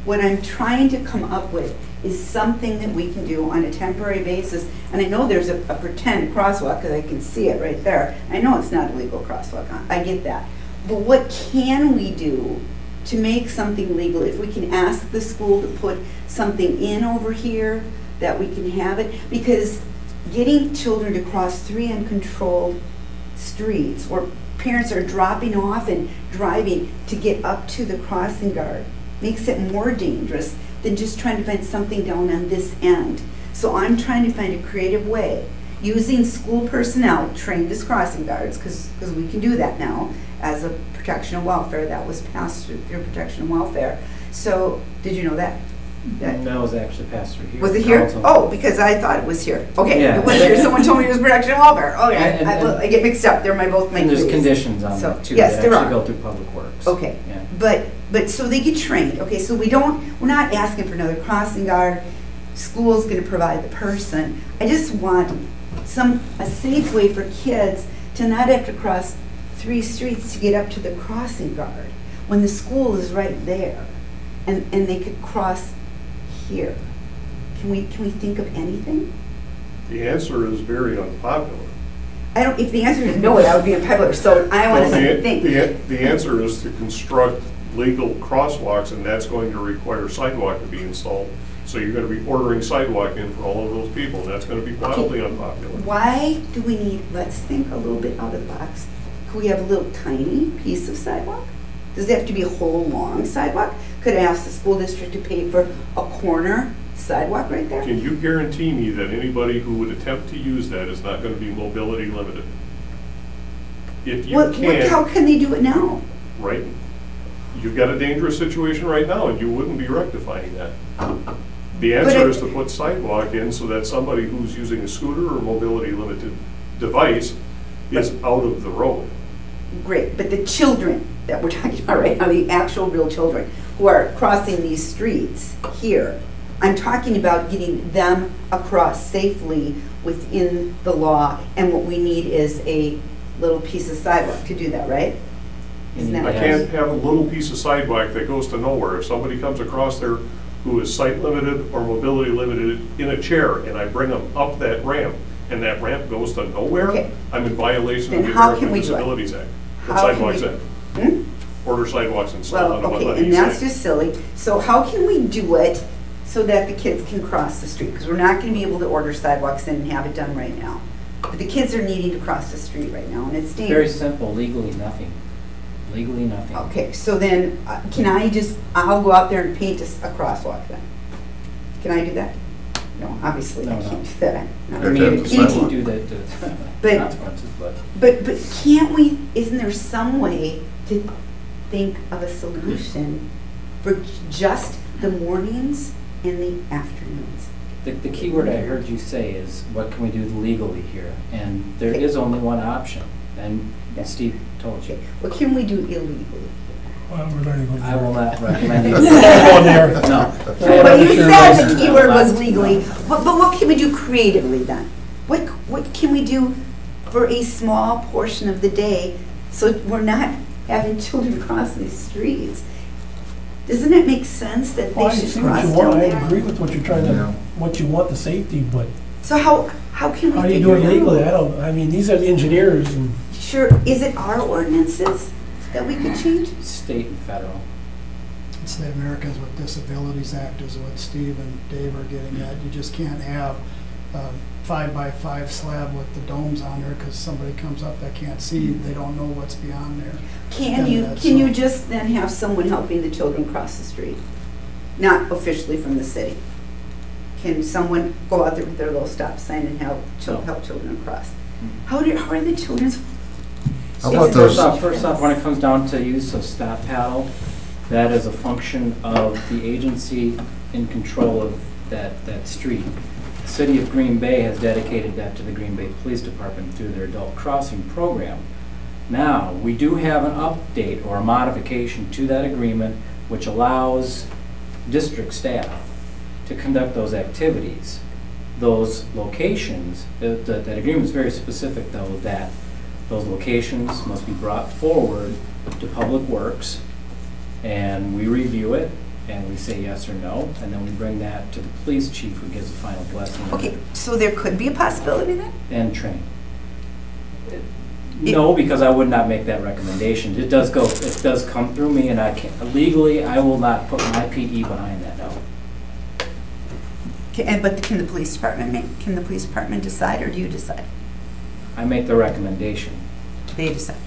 What I'm trying to come up with is something that we can do on a temporary basis. And I know there's a pretend crosswalk, because I can see it right there. I know it's not a legal crosswalk, I get that. But what can we do to make something legal? If we can ask the school to put something in over here, that we can have it, because getting children to cross 3 uncontrolled streets, or parents are dropping off and driving to get up to the crossing guard, makes it more dangerous than just trying to find something down on this end. So I'm trying to find a creative way, using school personnel trained as crossing guards, because we can do that now as a protection and welfare. That was passed through protection and welfare. So, did you know that? That was actually passed through here. Was it here? Council. Oh, because I thought it was here. Okay, Yeah. it was here. Someone told me it was Production Hallberg. Okay, And- I get mixed up. They're both my And there's clues. conditions on So, that too, yes, that there actually are. go through Public Works. Okay, Yeah. but so they get trained. Okay, so we're not asking for another crossing guard. School's gonna provide the person. I just want a safe way for kids to not have to cross 3 streets to get up to the crossing guard when the school is right there, and they could cross here. Can we think of anything? The answer is very unpopular. If the answer is no, that would be unpopular, so I want Well, to think. The answer is to construct legal crosswalks, and that's going to require sidewalk to be installed. So you're going to be ordering sidewalk in for all of those people, and that's going to be wildly unpopular. Why do we need, let's think a little bit out of the box. Could we have a little tiny piece of sidewalk? Does it have to be a whole long sidewalk? Could I ask the school district to pay for a corner sidewalk right there? Can you guarantee me that anybody who would attempt to use that is not going to be mobility limited? If you How can, can they do it now? right, you've got a dangerous situation right now, and you wouldn't be rectifying that. The answer is to put sidewalk in so that somebody who's using a scooter or mobility limited device is out of the road. Great, but the children that we're talking about right now, the actual real children who are crossing these streets here, I'm talking about getting them across safely within the law, and what we need is a little piece of sidewalk to do that, right? Isn't that I can't have a little piece of sidewalk that goes to nowhere. If somebody comes across there who is sight limited or mobility limited in a chair, and I bring them up that ramp, and that ramp goes to nowhere, Okay. I'm in violation of Then the how can American we do it? Disabilities Act. How And can Sidewalks we- Act. Hmm? Order sidewalks installed Well, on a okay, wetland and that's site. just silly. So how can we do it so that the kids can cross the street? Because we're not gonna be able to order sidewalks in and have it done right now. But the kids are needing to cross the street right now, and it's Very dangerous. simple, legally nothing. Legally nothing. Okay, so then, I'll go out there and paint a crosswalk then. Can I do that? No, obviously, I No, no. can't do that. I'm I not mean, Okay, you the can't sidewalk. do that to But- consequences, but. But can't we, isn't there some way to think of a solution for just the mornings and the afternoons? The key word I heard you say is, what can we do legally here? And there Okay. is only one option, and Yeah. Steve told you. Okay, what can we do illegally? Well, we're not even I will not recommend it. We're not going there. No. But you sure said license. the key word was legally, but what can we do creatively then? What can we do for a small portion of the day so we're not having children cross these streets? Doesn't it make sense that Well, they I should see what cross you want, down I there? agree with what you're trying Yeah. to, what you want, the safety, but So how can we how do you figure do it out? legally? I mean, these are the engineers, and Sure, is it our ordinances that we could change? State and federal. It's the Americans with Disabilities Act is what Steve and Dave are getting at. You just can't have a 5x5 slab with the domes on there because somebody comes up that can't see, they don't know what's beyond there. Can Yeah, that's you all. just then have someone helping the children cross the street? Not officially from the city? Can someone go out there with their little stop sign and help children across? How are the children's? How about First those, off, when it comes down to use of stop paddle, that is a function of the agency in control of that street. The city of Green Bay has dedicated that to the Green Bay Police Department through their adult crossing program. Now, we do have an update or a modification to that agreement which allows district staff to conduct those activities. Those locations, that agreement is very specific though, that those locations must be brought forward to Public Works, and we review it, and we say yes or no, and then we bring that to the police chief, who gives a final blessing. Okay, so there could be a possibility then? And train. No, because I would not make that recommendation. It does come through me, and I can't, legally, I will not put my PE behind that, no. But can the police department decide, or do you decide? I make the recommendation. They decide.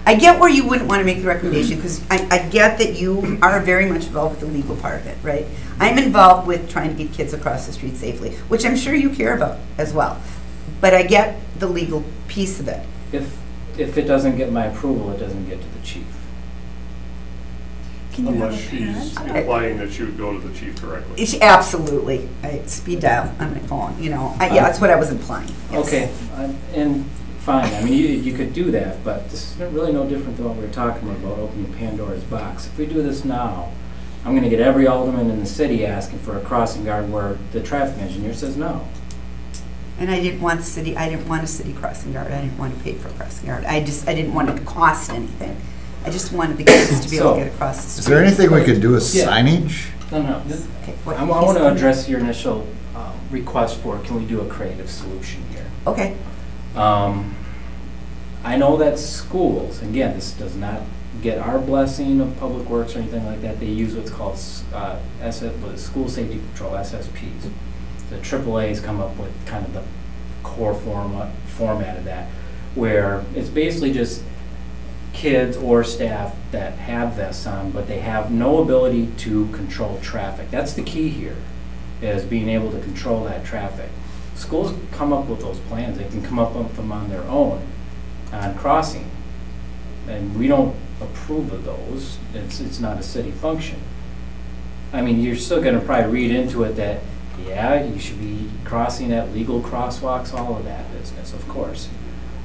I get where you wouldn't want to make the recommendation, because I get that you are very much involved with the legal part of it, right? I'm involved with trying to get kids across the street safely, which I'm sure you care about as well. But I get the legal piece of it. If it doesn't get my approval, it doesn't get to the chief. Can you have Unless a she's parent? implying that she would go to the chief directly. Absolutely. Speed dial on my phone, you know. Yeah, that's what I was implying. Yes. Okay, and fine, I mean, you could do that, but this is really no different than what we were talking about opening Pandora's box. If we do this now, I'm gonna get every alderman in the city asking for a crossing guard where the traffic engineer says no. And I didn't want a city crossing guard. I didn't want to pay for a crossing guard. I didn't want it to cost anything. I just wanted the kids to be able to get across the street. Is there anything we could do with Yeah. signage? No, Okay, I want to address your initial request for, can we do a creative solution here? Okay. I know that schools, again, this does not get our blessing of public works or anything like that, they use what's called School Safety Patrol, SSPs. The AAA's come up with kind of the core format of that, where it's basically just kids or staff that have vests on, but they have no ability to control traffic. That's the key here, is being able to control that traffic. Schools come up with those plans. They can come up with them on their own on crossing, and we don't approve of those. It's not a city function. I mean, you're still going to probably read into it that, yeah, you should be crossing at legal crosswalks, all of that business, of course.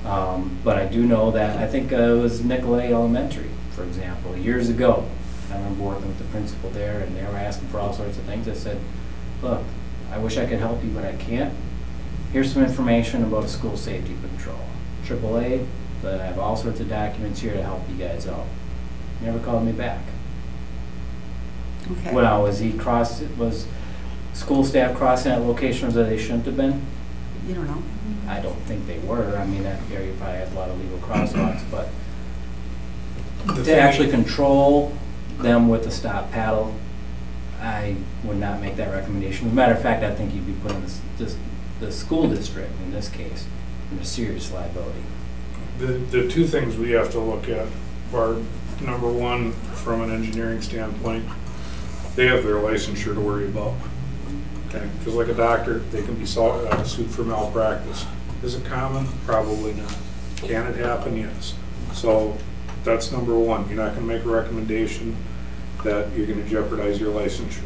But I do know that, I think it was Nicolay Elementary, for example, years ago. I remember working with the principal there, and they were asking for all sorts of things. I said, look, I wish I could help you, but I can't. Here's some information about school safety patrol. AAA, but I have all sorts of documents here to help you guys out. Never called me back. Okay. Well, was school staff crossing at locations that they shouldn't have been? You don't know. I don't think they were. I mean, that area probably has a lot of legal crosswalks, but to actually control them with a stop paddle, I would not make that recommendation. As a matter of fact, I think you'd be putting the school district, in this case, in serious liability. The two things we have to look at are, number one, from an engineering standpoint, they have their licensure to worry about. Okay, just like a doctor, they can be sued for malpractice. Is it common? Probably not. Can it happen? Yes. So that's number one. You're not going to make a recommendation that you're going to jeopardize your licensure.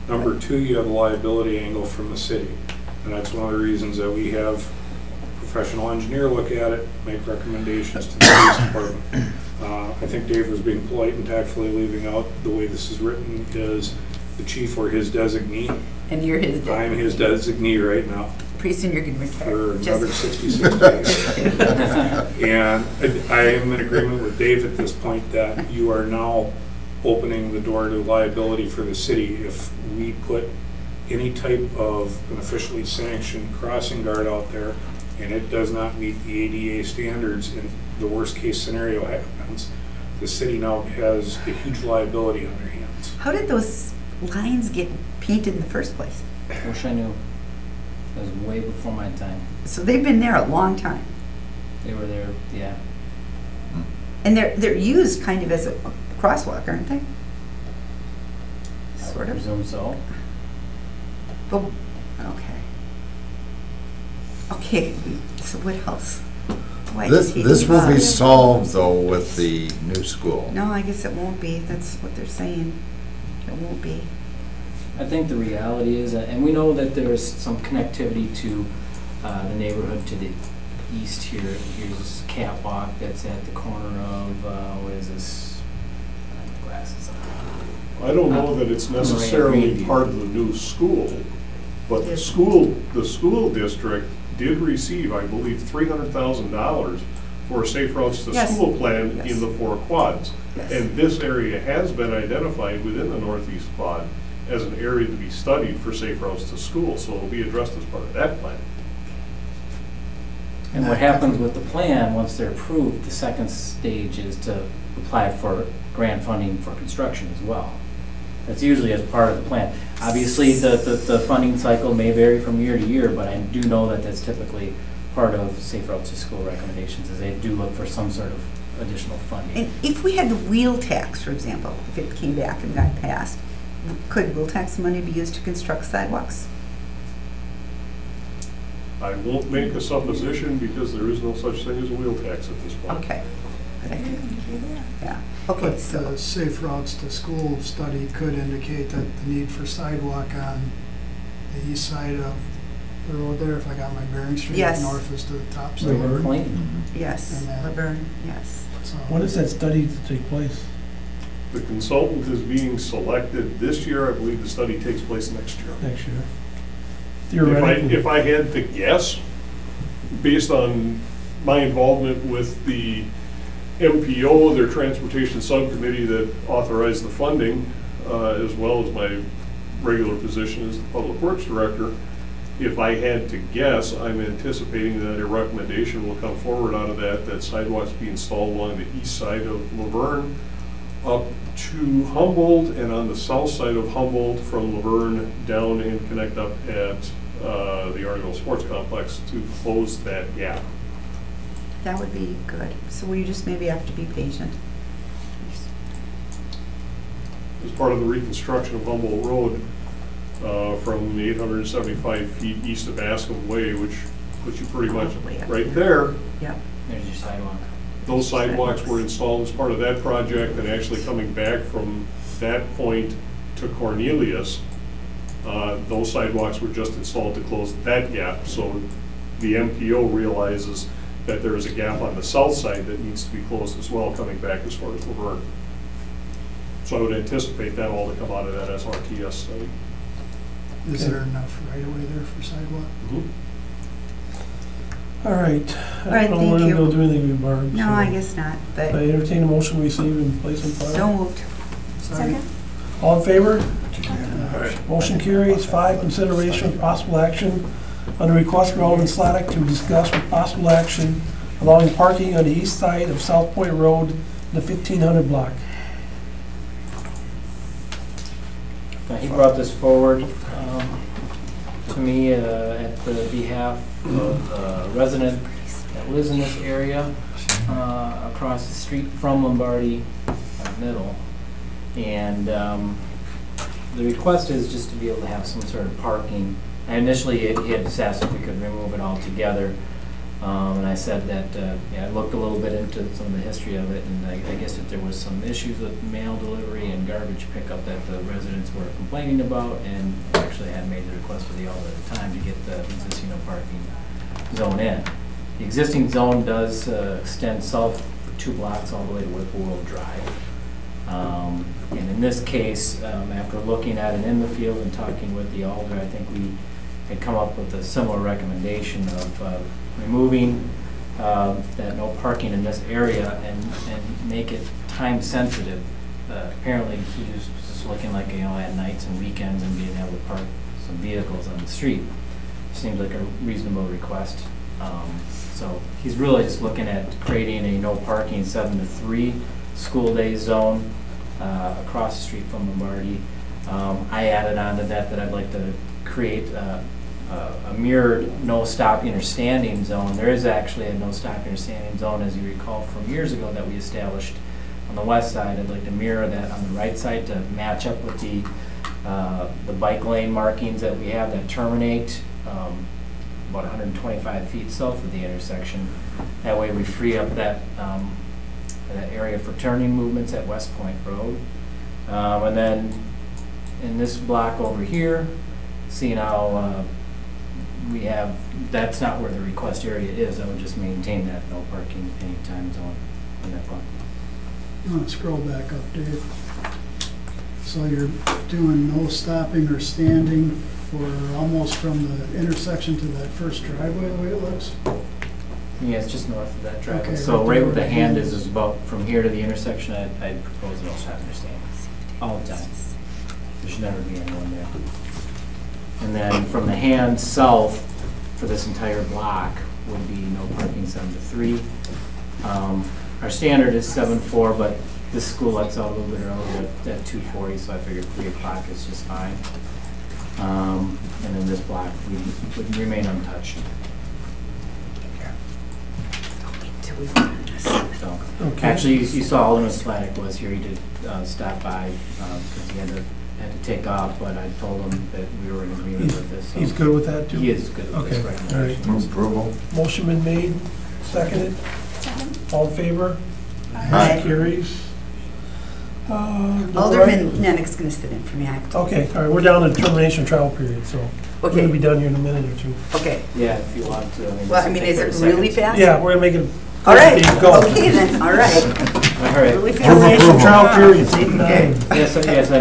Number two, you have a liability angle from the city. And that's one of the reasons that we have a professional engineer look at it, make recommendations to the police department. I think Dave was being polite and tactfully leaving out the way this is written is the chief or his designee. And you're his designee. I'm his designee right now. Pretty soon you're going to retire. For another 66 days. And I am in agreement with Dave at this point that you are now opening the door to liability for the city if we put any type of an officially sanctioned crossing guard out there and it does not meet the ADA standards and the worst case scenario happens, the city now has a huge liability on their hands. How did those lines get painted in the first place? I wish I knew. It was way before my time. So they've been there a long time. They were there, yeah. And they're used kind of as a crosswalk, aren't they? Sort I of. presume so. But, okay. Okay, so what else? Why does he This will be leave? solved, though, with the new school. No, I guess it won't be. That's what they're saying. It won't be. I think the reality is, and we know that there's some connectivity to the neighborhood to the east here. Here's this catwalk that's at the corner of, what is this? I have glasses on. I don't know that it's necessarily Greenview. part of the new school, but the school district did receive, I believe, $300,000 for a Safe Routes to Yes. School plan Yes. in the 4 quads. Yes. And this area has been identified within the Northeast Quad as an area to be studied for Safe Routes to School, so it'll be addressed as part of that plan. And what happens with the plan, once they're approved, the second stage is to apply for grant funding for construction as well. That's usually as part of the plan. Obviously, the funding cycle may vary from year to year, but I do know that that's typically part of Safe Routes to School recommendations, is they do look for some sort of additional funding. And if we had the wheel tax, for example, if it came back and got passed, could wheel tax money be used to construct sidewalks? I won't make a supposition because there is no such thing as a wheel tax at this point. Okay. But I think- yeah. Okay, But so, the Safe Routes to School study could indicate that the need for sidewalk on the east side of the road there, if I got my bearings straight, Yes. north is to the top side. Laverne. Clayton. yes, And that- Laverne, yes. So- When is that study to take place? The consultant is being selected this year. I believe the study takes place next year. Next year? If Theoretically. I had to guess, based on my involvement with the MPO, their transportation subcommittee that authorized the funding, as well as my regular position as the public works director, if I had to guess, I'm anticipating that a recommendation will come forward out of that sidewalks be installed along the east side of Laverne up to Humboldt, and on the south side of Humboldt from Laverne down and connect up at the Argonne Sports Complex to close that gap. That would be good. So we just maybe have to be patient. As part of the reconstruction of Humboldt Road from the 875 feet east of Bascom Way, which puts you pretty much All the way up right there. there. Yep. There's your sidewalk. Those sidewalks were installed as part of that project, and actually coming back from that point to Cornelius, those sidewalks were just installed to close that gap. So the MPO realizes that there is a gap on the south side that needs to be closed as well, coming back as far as Laverne. So I would anticipate that all to come out of that SRTS study. Is there enough right away there for sidewalk? All right. All right, I don't thank want to you. go do anything with Barb. No, so I guess not, but I entertain a motion to receive and place on file. so moved. Second? All in favor? Motion carries. 5, consideration of possible action on the request for Alderman Slavic to discuss with possible action allowing parking on the east side of South Point Road, the 1500 block. He brought this forward to me at the behalf of a resident that lives in this area across the street from Lombardi Middle. And the request is just to be able to have some sort of parking. Initially, he had just asked if we could remove it altogether. And I said that, I looked a little bit into some of the history of it, and I guess that there was some issues with mail delivery and garbage pickup that the residents were complaining about, and actually had made the request to the alder at the time to get the existing no parking zone in. The existing zone does extend south for 2 blocks all the way to Whipple Drive. And in this case, after looking at it in the field and talking with the alder, I think we had come up with a similar recommendation of removing that no parking in this area and make it time sensitive. Apparently he was just looking like, at nights and weekends and being able to park some vehicles on the street. Seems like a reasonable request. So he's really just looking at creating a no parking 7 to 3 school day zone across the street from Lombardi. I added on to that I'd like to create a mirrored no stopping or standing zone. There is actually a no stopping or standing zone, as you recall from years ago, that we established on the west side. I'd like to mirror that on the right side to match up with the bike lane markings that we have that terminate about 125 feet south of the intersection. That way we free up that area for turning movements at West Point Road. And then in this block over here, seeing how we have, that's not where the request area is. I would just maintain that no parking anytime zone in that block. You want to scroll back up, Dave? So you're doing no stopping or standing for almost from the intersection to that first driveway, the way it looks? Yeah, it's just north of that driveway. Okay, So right right there where the where the hand hand is about from here to the intersection. I'd propose no stopping or standing all the time. There should never be anyone there. And then from the hand south for this entire block would be no parking 7 to 3. Our standard is 7-4, but this school lets out a little bit earlier at 2:40, so I figured 3 o'clock is just fine. And then this block would remain untouched. So, Okay. actually, you saw Alderman Slavic was here. He did stop by because he had to take off, but I told him that we were in agreement with this. So He's good with that too? he is good with Okay, this all right. recommendation. Move approval. Motion been made, seconded. Second? All in favor? Aye. Motion carries. Alderman Nennick's going to sit in for me. I have to- Okay, all right, we're down to termination trial period, so we're Okay. gonna be done here in a minute or two. Okay. Yeah, if you want to. Well, I mean, is it really fast? Yeah, we're gonna make it. All right. Go. Okay then. All right. All right. Really fast. Termination trial period, 8 and 9. Yes, I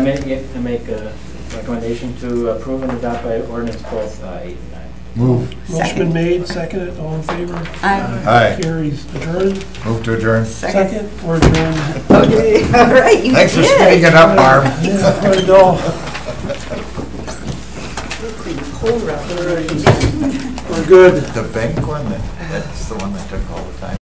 make a recommendation to approve and adopt by ordinance both 8 and 9. Move. Motion been made, seconded, all in favor? Aye. Carries. Adjourned. Move to adjourn. Second, we're adjourned. Okay. All right. You Thanks for did. speeding it up, Barb. Yeah, way to go. Hold up. We're good. The bank one, that's the one that took all the time.